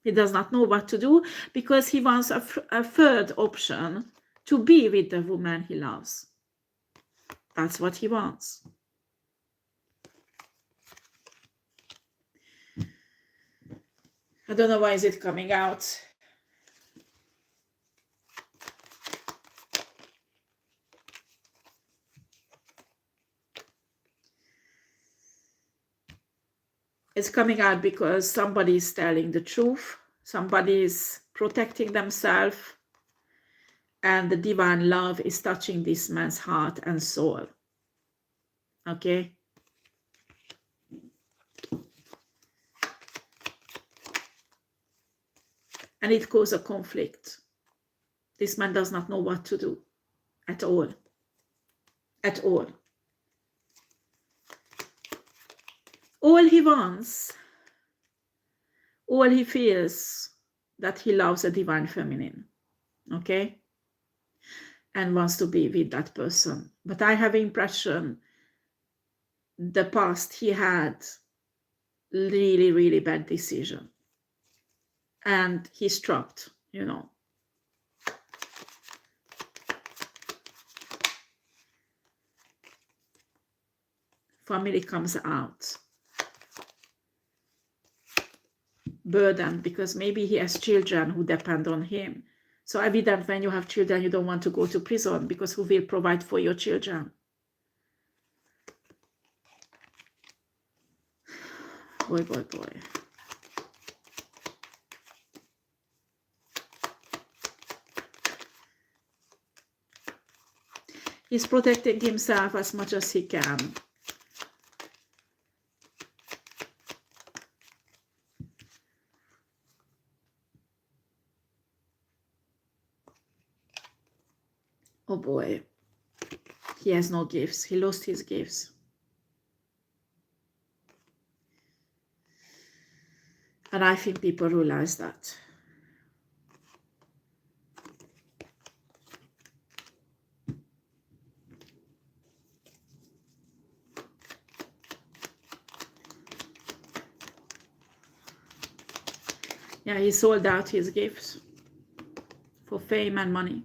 He does not know what to do because he wants a third option to be with the woman he loves. That's what he wants. I don't know why is it coming out. It's coming out because somebody is telling the truth. Somebody is protecting themselves. And the divine love is touching this man's heart and soul. Okay? And it causes a conflict. This man does not know what to do at all. At all. All he wants, all he feels, that he loves a divine feminine. Okay? And wants to be with that person. But I have impression the past he had really, really bad decision. And he's trapped, you know. Family comes out. Burden, because maybe he has children who depend on him. So evident when you have children, you don't want to go to prison because who will provide for your children? Boy, boy, boy. He's protecting himself as much as he can. Oh boy. He has no gifts. He lost his gifts. And I think people realize that. Yeah, he sold out his gifts for fame and money.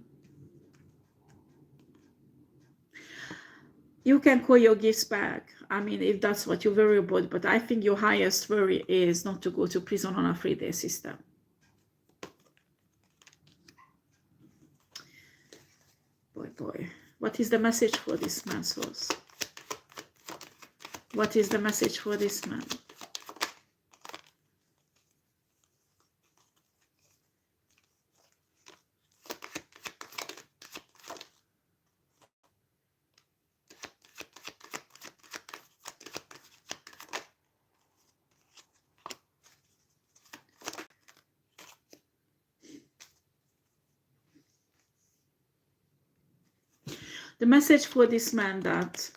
You can call your gifts back. I mean, if that's what you worry about, but I think your highest worry is not to go to prison on a 3-day system. Boy, boy. What is the message for this man, souls? What is the message for this man? The message for this man that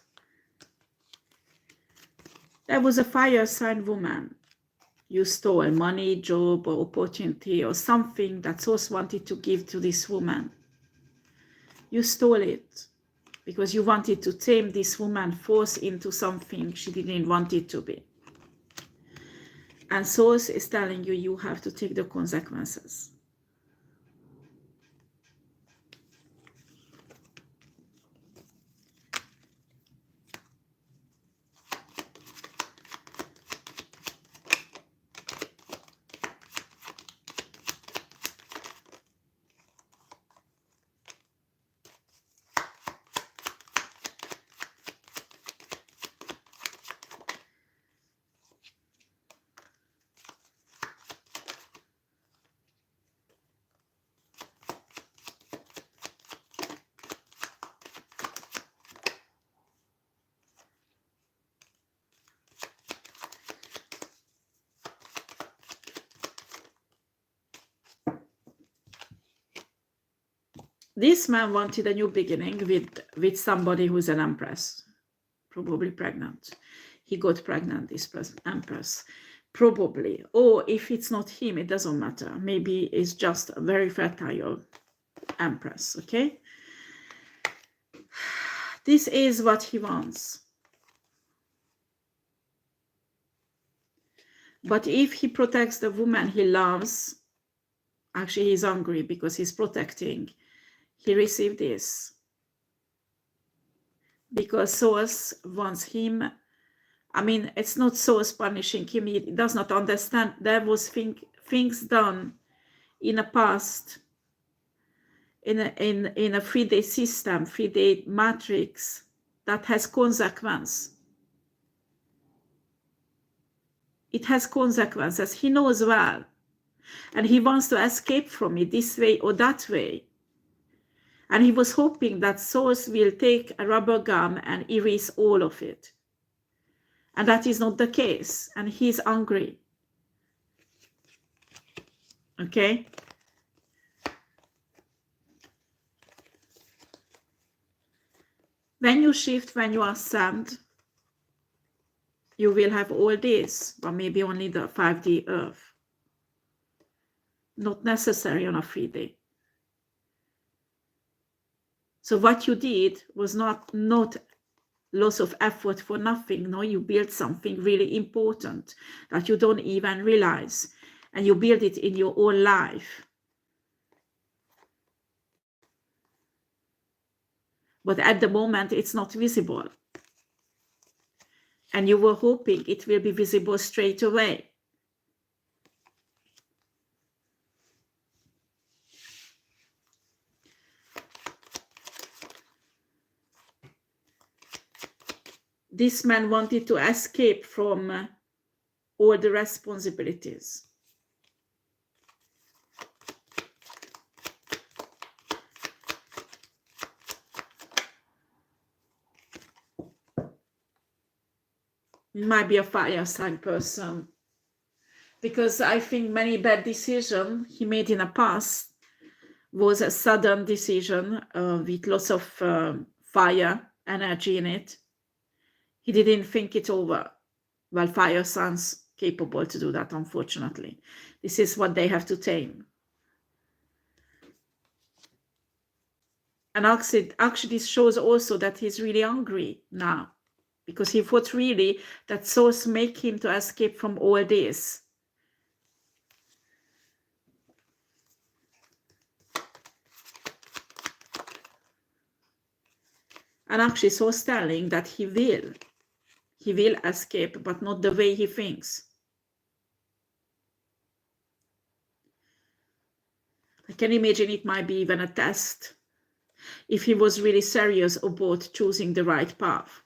there was a fire sign woman. You stole money, job, or opportunity, or something that source wanted to give to this woman. You stole it because you wanted to tame this woman, force into something she didn't want it to be. And source is telling you, you have to take the consequences. This man wanted a new beginning with somebody who's an empress, probably pregnant. He got pregnant, this empress, probably. Or if it's not him, it doesn't matter. Maybe it's just a very fertile empress, okay? This is what he wants. But if he protects the woman he loves, actually he's angry because he's protecting. He received this because Source wants him. I mean, it's not Source punishing him. He does not understand. There was things done in the past in a 3D system, 3D matrix that has consequence. It has consequences. He knows well. And he wants to escape from it this way or that way. And he was hoping that Source will take a rubber gum and erase all of it. And that is not the case. And he's angry. Okay? When you shift, when you ascend, you will have all this, but maybe only the 5D Earth. Not necessary on a 3D. So what you did was not loss of effort for nothing. No, you built something really important that you don't even realize. And you build it in your own life. But at the moment, it's not visible. And you were hoping it will be visible straight away. This man wanted to escape from all the responsibilities. It might be a fire sign person. Because I think many bad decisions he made in the past was a sudden decision with lots of fire energy in it. He didn't think it over. Well, fire signs capable to do that, unfortunately. This is what they have to tame. And actually this shows also that he's really angry now. Because he thought really that Source make him to escape from all this. And actually Source telling that he will escape, but not the way he thinks. I can imagine it might be even a test if he was really serious about choosing the right path.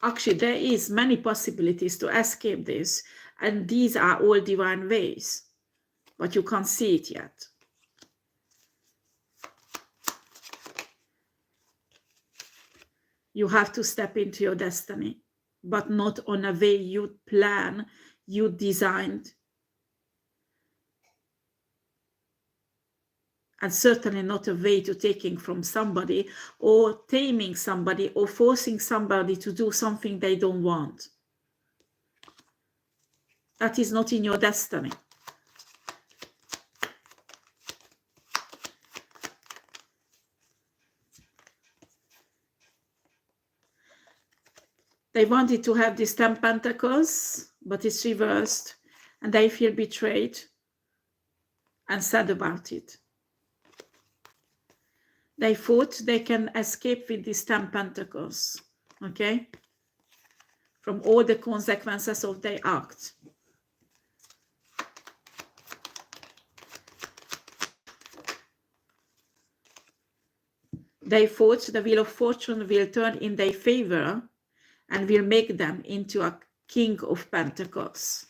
Actually, there is many possibilities to escape this, and these are all divine ways, but you can't see it yet. You have to step into your destiny, but not on a way you plan, you designed, and certainly not a way to taking from somebody or taming somebody or forcing somebody to do something they don't want. That is not in your destiny. They wanted to have this 10 pentacles, but it's reversed, and they feel betrayed and sad about it. They thought they can escape with these 10 pentacles, okay? From all the consequences of their act. They thought the wheel of fortune will turn in their favor and will make them into a king of pentacles.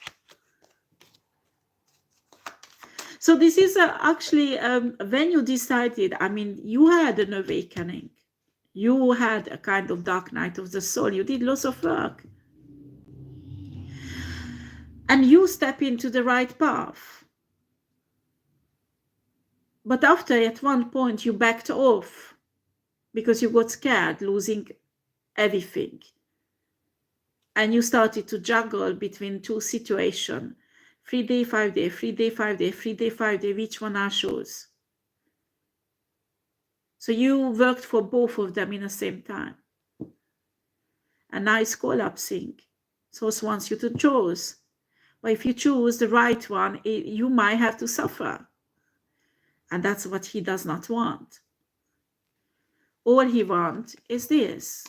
So this is actually when you decided, I mean, you had an awakening. You had a kind of dark night of the soul. You did lots of work. And you step into the right path. But after, at one point, you backed off because you got scared, losing everything. and you started to juggle between two situations, 3 day, 5 day, 3 day, 5 day, 3 day, 5 day, which one I choose? So you worked for both of them in the same time. And now it's collapsing. Source wants you to choose. But if you choose the right one, you might have to suffer. And that's what he does not want. All he wants is this.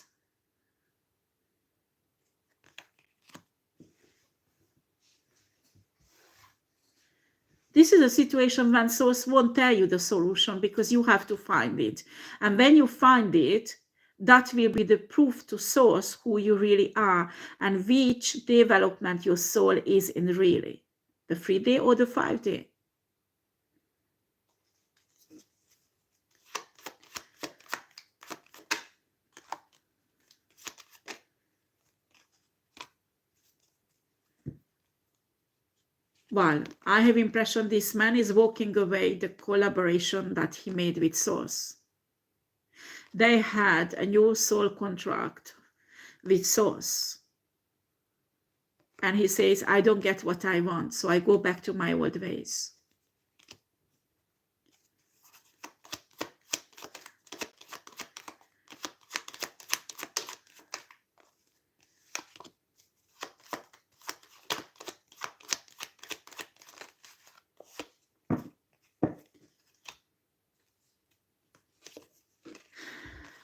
This is a situation when Source won't tell you the solution because you have to find it. And when you find it, that will be the proof to Source who you really are and which development your soul is in really. The 3 day or the 5 day. Well, I have impression this man is walking away the collaboration that he made with Source. They had a new soul contract with Source. And he says, I don't get what I want, so I go back to my old ways.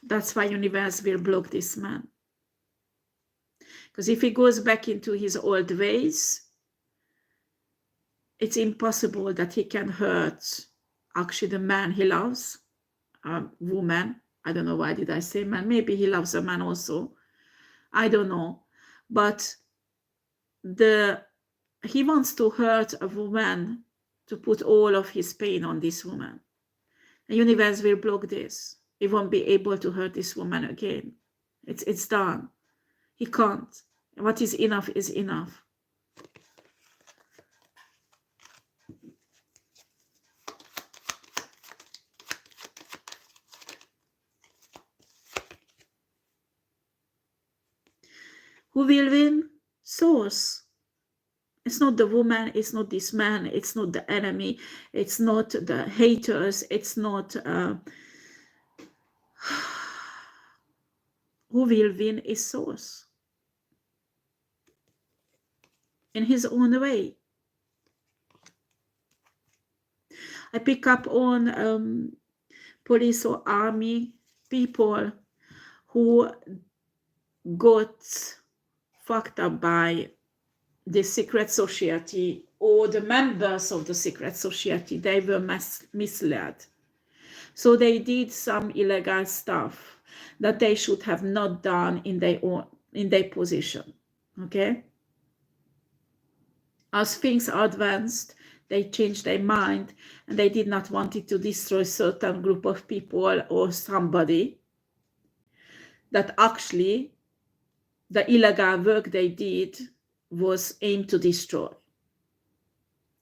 That's why universe will block this man. Because if he goes back into his old ways, it's impossible that he can hurt actually the man he loves, a woman. I don't know why did I say man. Maybe he loves a man also. I don't know. But he wants to hurt a woman to put all of his pain on this woman. The universe will block this. He won't be able to hurt this woman again. It's done. He can't. What is enough is enough. Who will win? Source. It's not the woman, it's not this man, it's not the enemy, it's not the haters, it's not... Who will win is Source. In his own way. I pick up on police or army people who got fucked up by the secret society or the members of the secret society. They were misled. So they did some illegal stuff that they should have not done in their position. Okay? As things advanced, they changed their mind and they did not want it to destroy a certain group of people or somebody, that actually the illegal work they did was aimed to destroy.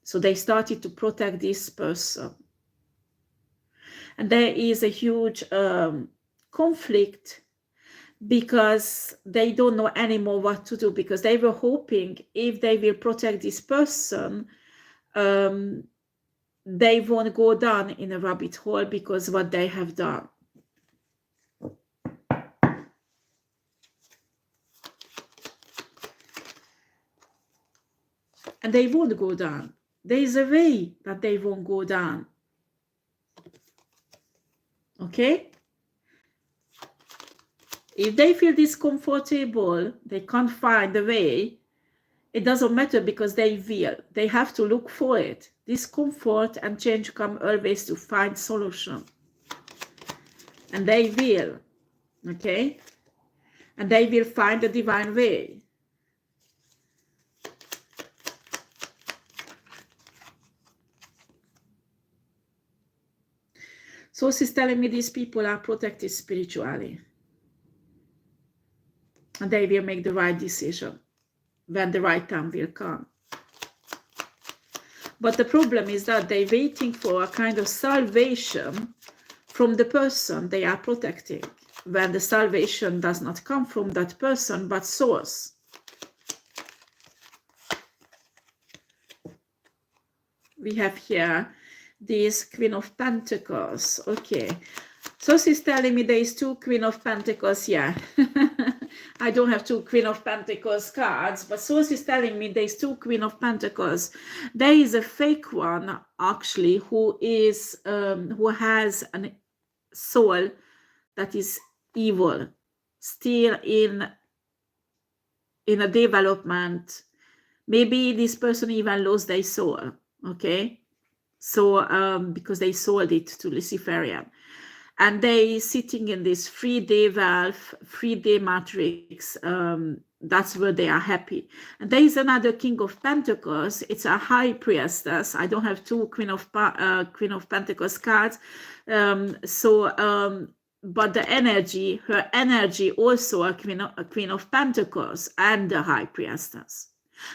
So they started to protect this person. And there is a huge conflict because they don't know anymore what to do, because they were hoping if they will protect this person, they won't go down in a rabbit hole because what they have done. And they won't go down. There is a way that they won't go down. Okay? If they feel discomfortable, they can't find a way, it doesn't matter because they will. They have to look for it. Discomfort and change come always to find solution. And they will. Okay? And they will find the divine way. Source is telling me these people are protected spiritually. And they will make the right decision when the right time will come. But the problem is that they're waiting for a kind of salvation from the person they are protecting, when the salvation does not come from that person but Source. we have here this Queen of Pentacles. Okay, so she's telling me there is two Queen of Pentacles here. I don't have two Queen of Pentacles cards, but so she's telling me there is two Queen of Pentacles. There is a fake one actually who has a soul that is evil, still in a development. Maybe this person even lost their soul. Okay, so because they sold it to Luciferian, and they sitting in this 3D valve, 3D matrix. That's where they are happy. And there is another King of Pentacles. It's a High Priestess. I don't have two Queen of Pentacles cards. But the energy, her energy, also a Queen of Pentacles and the High Priestess.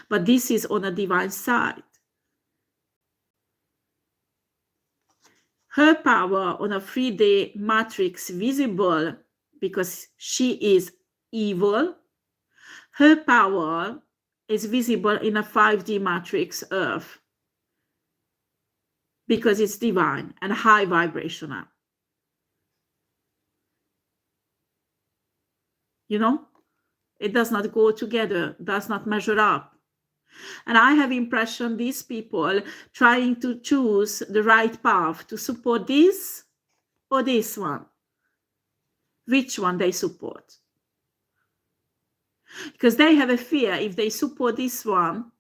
But this is on a divine side. Her power on a 3D matrix visible because she is evil. Her power is visible in a 5D matrix Earth because it's divine and high vibrational. You know, it does not go together, does not measure up. And I have impression these people trying to choose the right path to support this or this one. Which one they support? Because they have a fear if they support this one,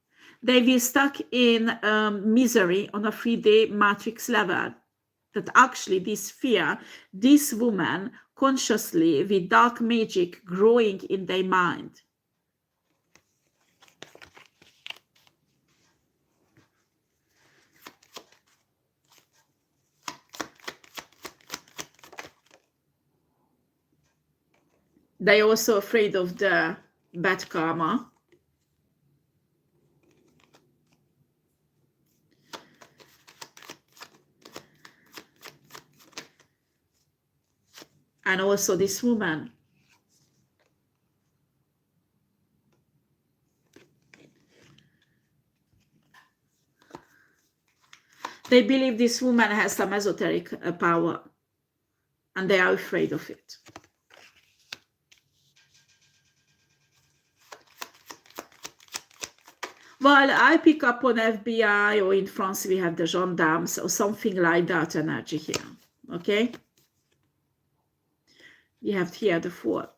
they will stuck in misery on a 3D matrix level. That actually this fear, this woman consciously with dark magic growing in their mind. They're also afraid of the bad karma. And also this woman. They believe this woman has some esoteric power. And they are afraid of it. Well, I pick up on FBI, or in France we have the gendarmes, or something like that energy here. Okay? We have here the 4.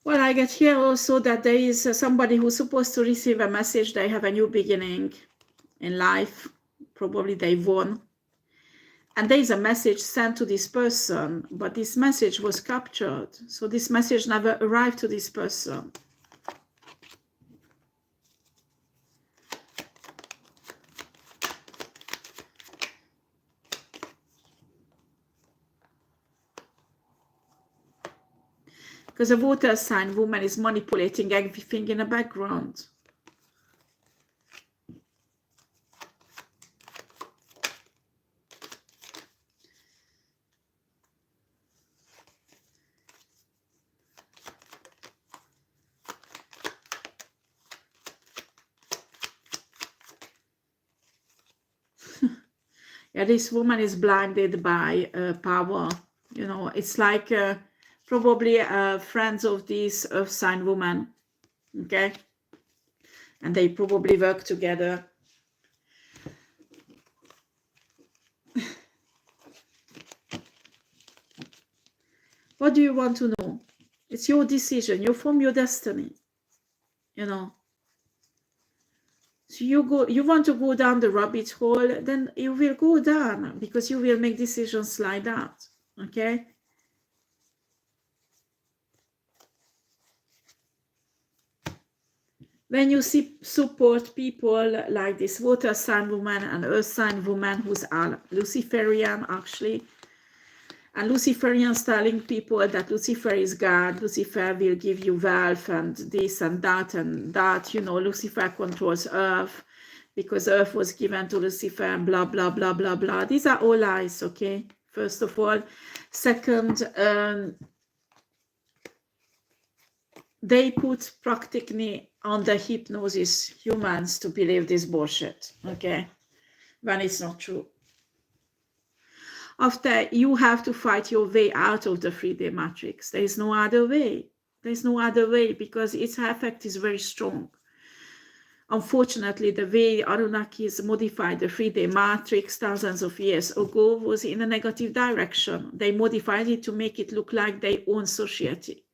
Well, I get here also that there is somebody who's supposed to receive a message. They have a new beginning in life. Probably they won. And there is a message sent to this person, but this message was captured. So this message never arrived to this person. Because a water sign woman is manipulating everything in the background. Yeah, this woman is blinded by power. You know, it's like probably friends of this earth sign woman. Okay? And they probably work together. What do you want to know? It's your decision. You're from your destiny. You know. So you want to go down the rabbit hole, then you will go down because you will make decisions like that. Okay? When you support people like this water sign woman and earth sign woman who's are Luciferian actually, And Luciferians telling people that Lucifer is God, Lucifer will give you wealth and this and that, you know, Lucifer controls Earth because Earth was given to Lucifer and blah, blah, blah, blah, blah. These are all lies, okay? First of all. Second, they put practically under hypnosis humans to believe this bullshit, okay? When it's not true. After, you have to fight your way out of the 3D matrix. There is no other way. There is no other way because its effect is very strong. Unfortunately, the way Anunnakis modified the 3D matrix thousands of years ago was in a negative direction. They modified it to make it look like their own society.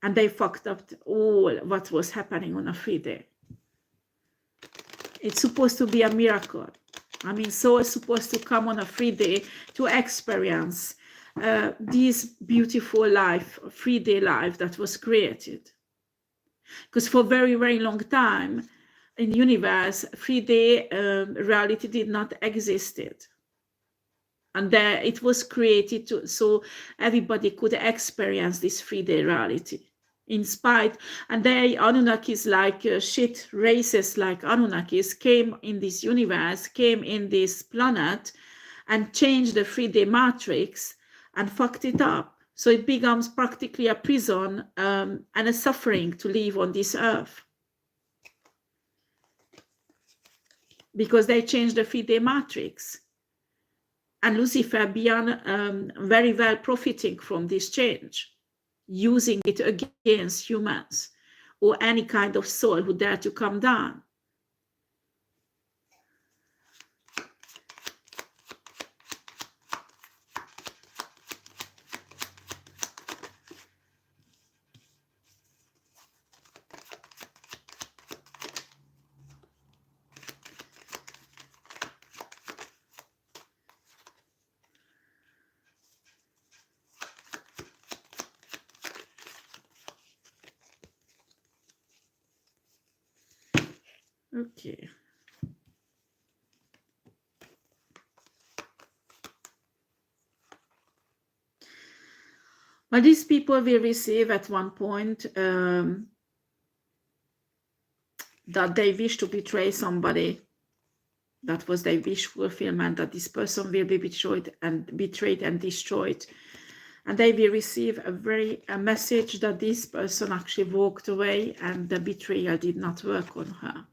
And they fucked up all what was happening on a 3D. It's supposed to be a miracle. I mean, soul is supposed to come on a 3D to experience this beautiful life, 3D life that was created. Because for a very, very long time in the universe, 3D reality did not existed. And there it was created so everybody could experience this 3D reality. In spite, and they Anunnakis like shit races like Anunnakis came in this universe, came in this planet and changed the 3D matrix and fucked it up. So it becomes practically a prison and a suffering to live on this earth. Because they changed the 3D matrix. And Lucifer began very well profiting from this change, using it against humans or any kind of soul who dare to come down. Okay. But these people will receive at one point that they wish to betray somebody. That was their wish fulfillment, that this person will be betrayed and destroyed. And they will receive a message that this person actually walked away and the betrayal did not work on her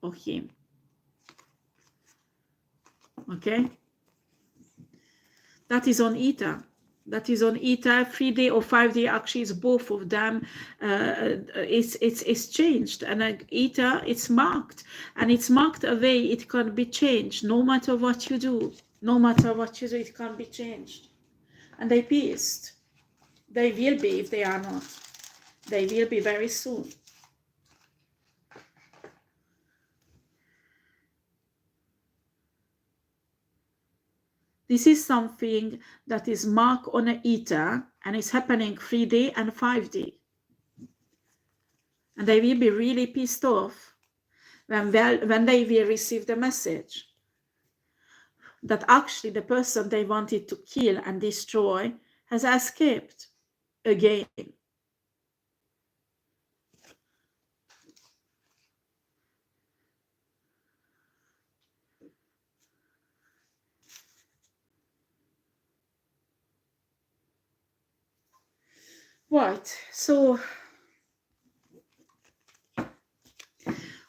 or him. Okay? That is on ETA. That is on ETA. 3D or 5D actually is both of them. It's changed. And ETA, it's marked. And it's marked a way it can be changed. No matter what you do. No matter what you do, it can be changed. And they pissed. They will be if they are not. They will be very soon. This is something that is marked on an ETA and it's happening 3D and 5D. And they will be really pissed off when they will receive the message that actually the person they wanted to kill and destroy has escaped again. Right, so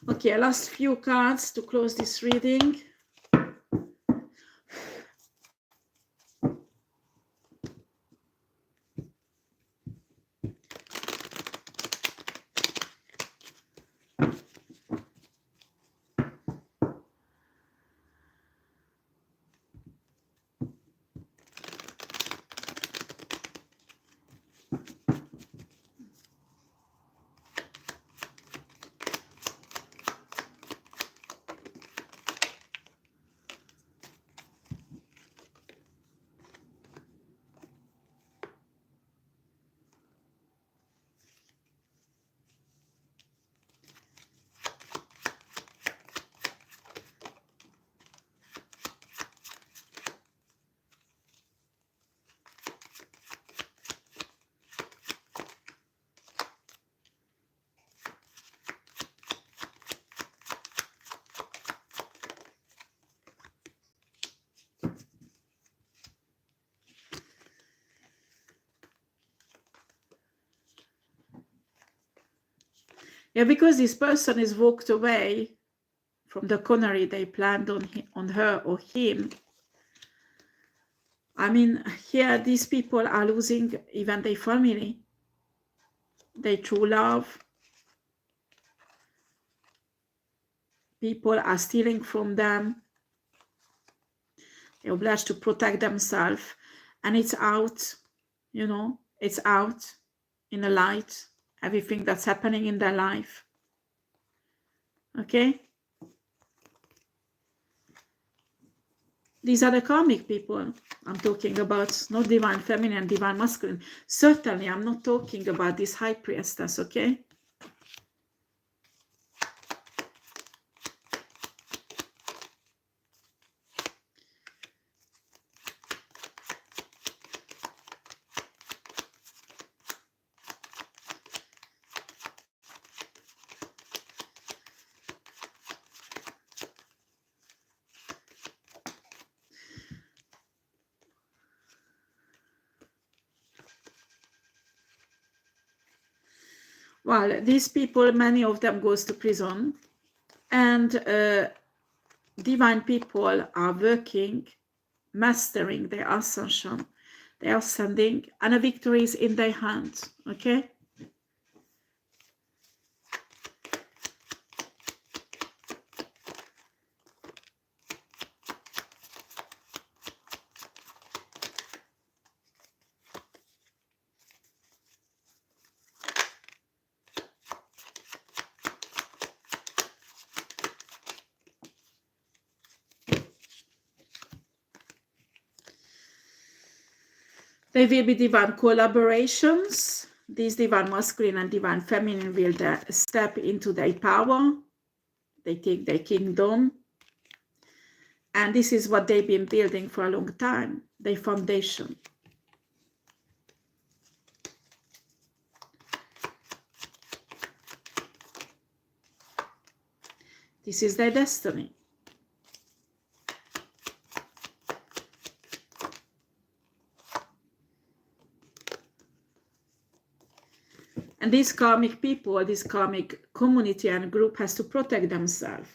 okay, last few cards to close this reading. Yeah, because this person is walked away from the connery they planned on her or him. I mean, here these people are losing even their family, their true love. People are stealing from them. They're obliged to protect themselves. And it's out, you know, it's out in the light, everything that's happening in their life. Okay? These are the karmic people I'm talking about, not divine feminine, divine masculine. Certainly, I'm not talking about this high priestess, okay? Well, these people, many of them goes to prison, and divine people are working, mastering their ascension. They are ascending, and a victory is in their hands, okay? There will be divine collaborations. These divine masculine and divine feminine will step into their power. They take their kingdom. And this is what they've been building for a long time, their foundation. This is their destiny. And these karmic people, this karmic community and group has to protect themselves.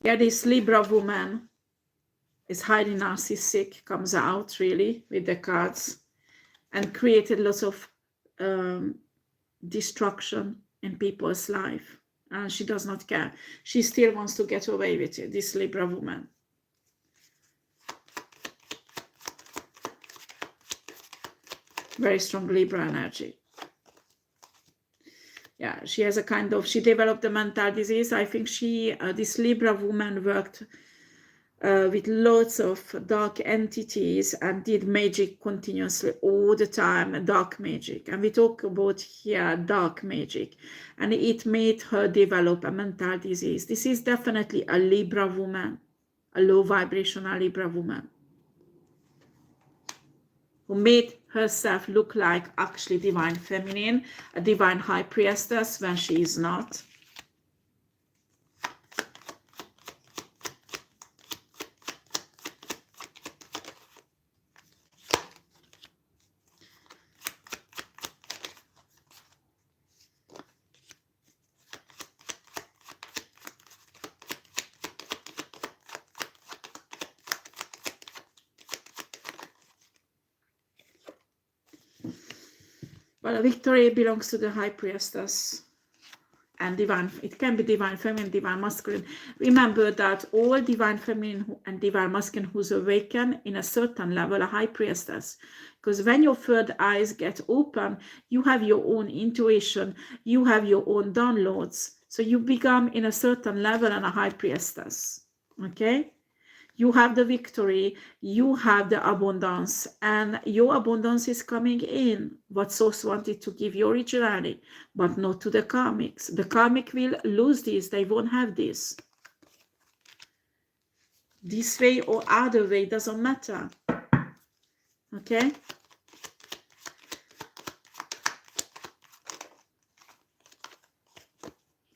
Yeah, this Libra woman is highly narcissistic, comes out really with the cards, and created lots of destruction in people's life. And she does not care. She still wants to get away with it, this Libra woman. Very strong Libra energy. Yeah, she has a kind of, she developed a mental disease. I think this Libra woman worked with lots of dark entities and did magic continuously all the time, dark magic. And we talk about here dark magic. And it made her develop a mental disease. This is definitely a Libra woman, a low vibrational Libra woman, who made herself look like actually divine feminine, a divine high priestess when she is not. Well, victory belongs to the high priestess and divine. It can be divine feminine, divine masculine. Remember that all divine feminine and divine masculine who's awakened in a certain level, a high priestess. Because when your third eyes get open, you have your own intuition, you have your own downloads. So you become in a certain level and a high priestess. Okay? You have the victory, you have the abundance, and your abundance is coming in. What source wanted to give you originally, but not to the karmics. The karmic will lose this, they won't have this. This way or other way, doesn't matter. Okay?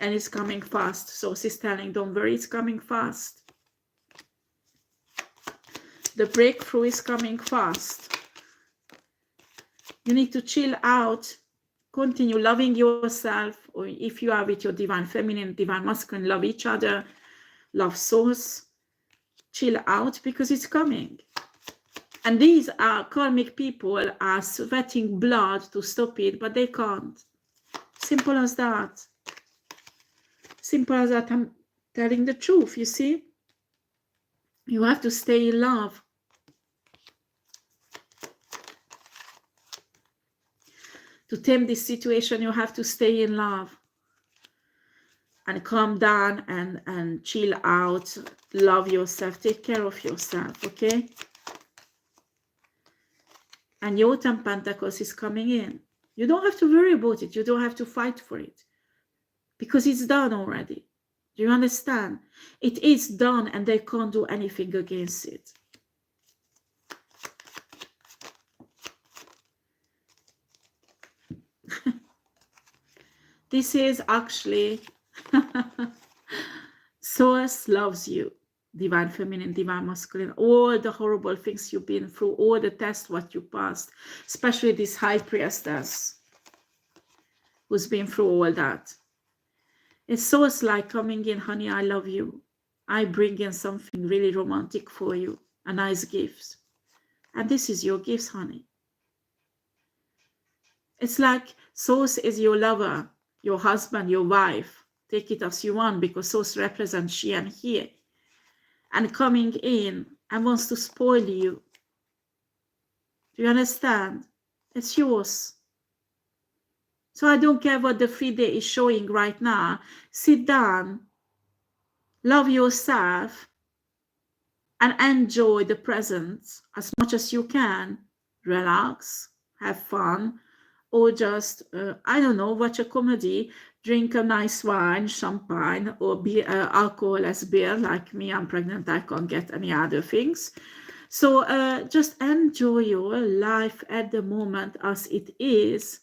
And it's coming fast. So she's telling, don't worry, it's coming fast. The breakthrough is coming fast. You need to chill out, continue loving yourself, or if you are with your divine feminine, divine masculine, love each other, love source, chill out because it's coming. And these are karmic people are sweating blood to stop it, but they can't. Simple as that. Simple as that. I'm telling the truth, you see? You have to stay in love. To tame this situation, you have to stay in love. And calm down and chill out. Love yourself. Take care of yourself, okay? And your 10 Pentacles is coming in. You don't have to worry about it. You don't have to fight for it. Because it's done already. Do you understand? It is done and they can't do anything against it. This is actually Source loves you. Divine feminine, divine masculine, all the horrible things you've been through, all the tests what you passed, especially this high priestess who's been through all that. It's Source like coming in, honey, I love you. I bring in something really romantic for you, a nice gift. And this is your gifts, honey. It's like Source is your lover, your husband, your wife. Take it as you want because Source represents she and he. And coming in and wants to spoil you. Do you understand? It's yours. So I don't care what the 3D is showing right now. Sit down, love yourself, and enjoy the present as much as you can. Relax, have fun, or just, I don't know, watch a comedy, drink a nice wine, champagne, or alcohol as beer. Like me, I'm pregnant, I can't get any other things. So just enjoy your life at the moment as it is.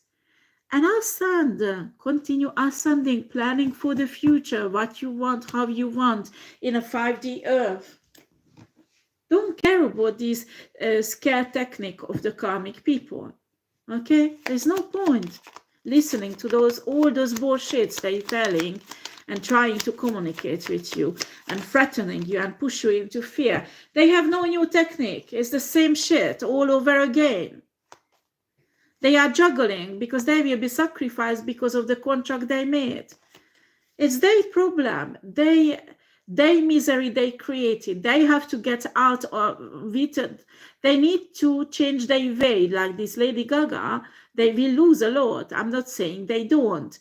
And ascend, continue ascending, planning for the future, what you want, how you want in a 5D earth. Don't care about this scare technique of the karmic people. Okay? There's no point listening to all those bullshits they're telling and trying to communicate with you and threatening you and push you into fear. They have no new technique. It's the same shit all over again. They are juggling because they will be sacrificed because of the contract they made. It's their problem. They misery they created. They have to get out of it. They need to change their way. Like this Lady Gaga, they will lose a lot. I'm not saying they don't.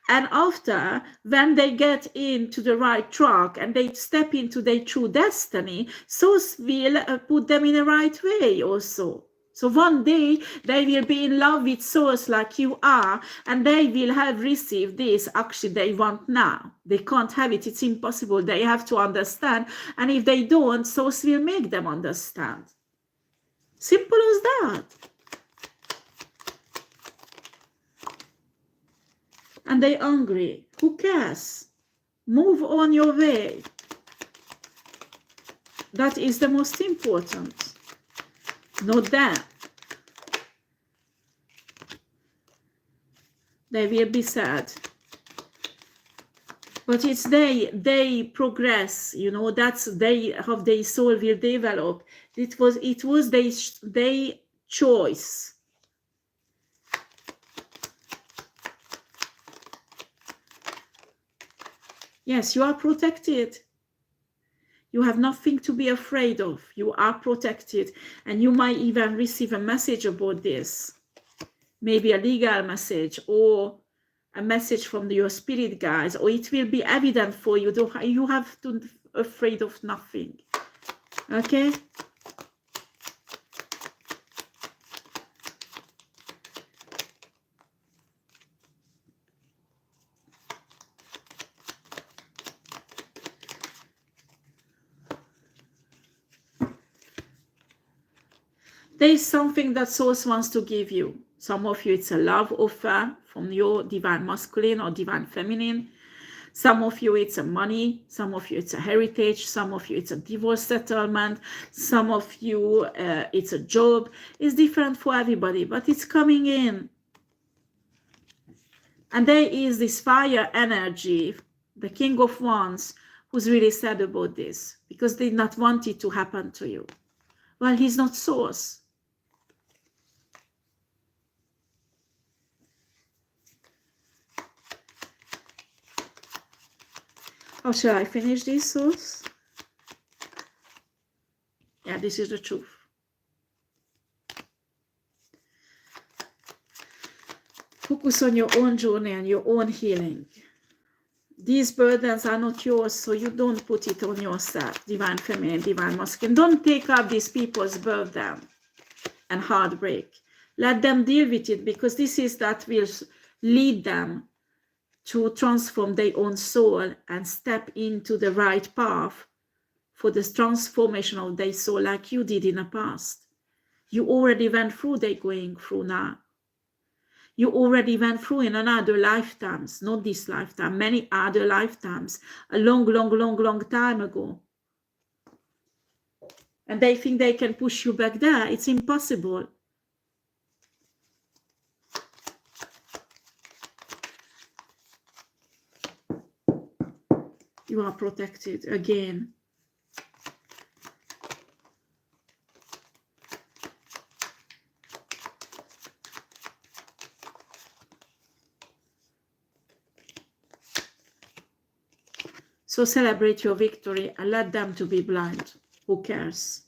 And after, when they get into the right track and they step into their true destiny, Source will put them in the right way also. So one day they will be in love with Source like you are, and they will have received this actually they want now. They can't have it. It's impossible. They have to understand. And if they don't, Source will make them understand. Simple as that. And they're angry. Who cares? Move on your way. That is the most important. Not that. They will be sad. But it's they progress, you know, that's how their soul will develop. It was their choice. Yes, you are protected. You have nothing to be afraid of. You are protected. And you might even receive a message about this. Maybe a legal message or a message from your spirit guides. Or it will be evident for you. You have to be afraid of nothing. Okay? There is something that Source wants to give you. Some of you, it's a love offer from your divine masculine or divine feminine. Some of you, it's a money. Some of you, it's a heritage. Some of you, it's a divorce settlement. Some of you, it's a job. It's different for everybody, but it's coming in. And there is this fire energy, the King of Wands, who's really sad about this because they did not want it to happen to you. Well, he's not Source. How shall I finish this, Source? Yeah, this is the truth. Focus on your own journey and your own healing. These burdens are not yours, so you don't put it on yourself, divine feminine, divine masculine. Don't take up these people's burden and heartbreak. Let them deal with it, because this is that will lead them to transform their own soul and step into the right path for the transformation of their soul, like you did in the past. You already went through they're going through now. You already went through in another lifetimes, not this lifetime, many other lifetimes, a long, long, long, long time ago. And they think they can push you back there. It's impossible. You are protected again. So celebrate your victory and let them to be blind. Who cares?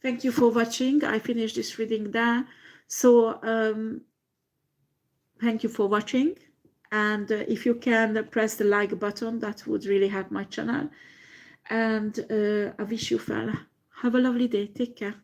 Thank you for watching. I finished this reading there. So thank you for watching. And if you can press the like button, that would really help my channel. And I wish you well. Have a lovely day. Take care.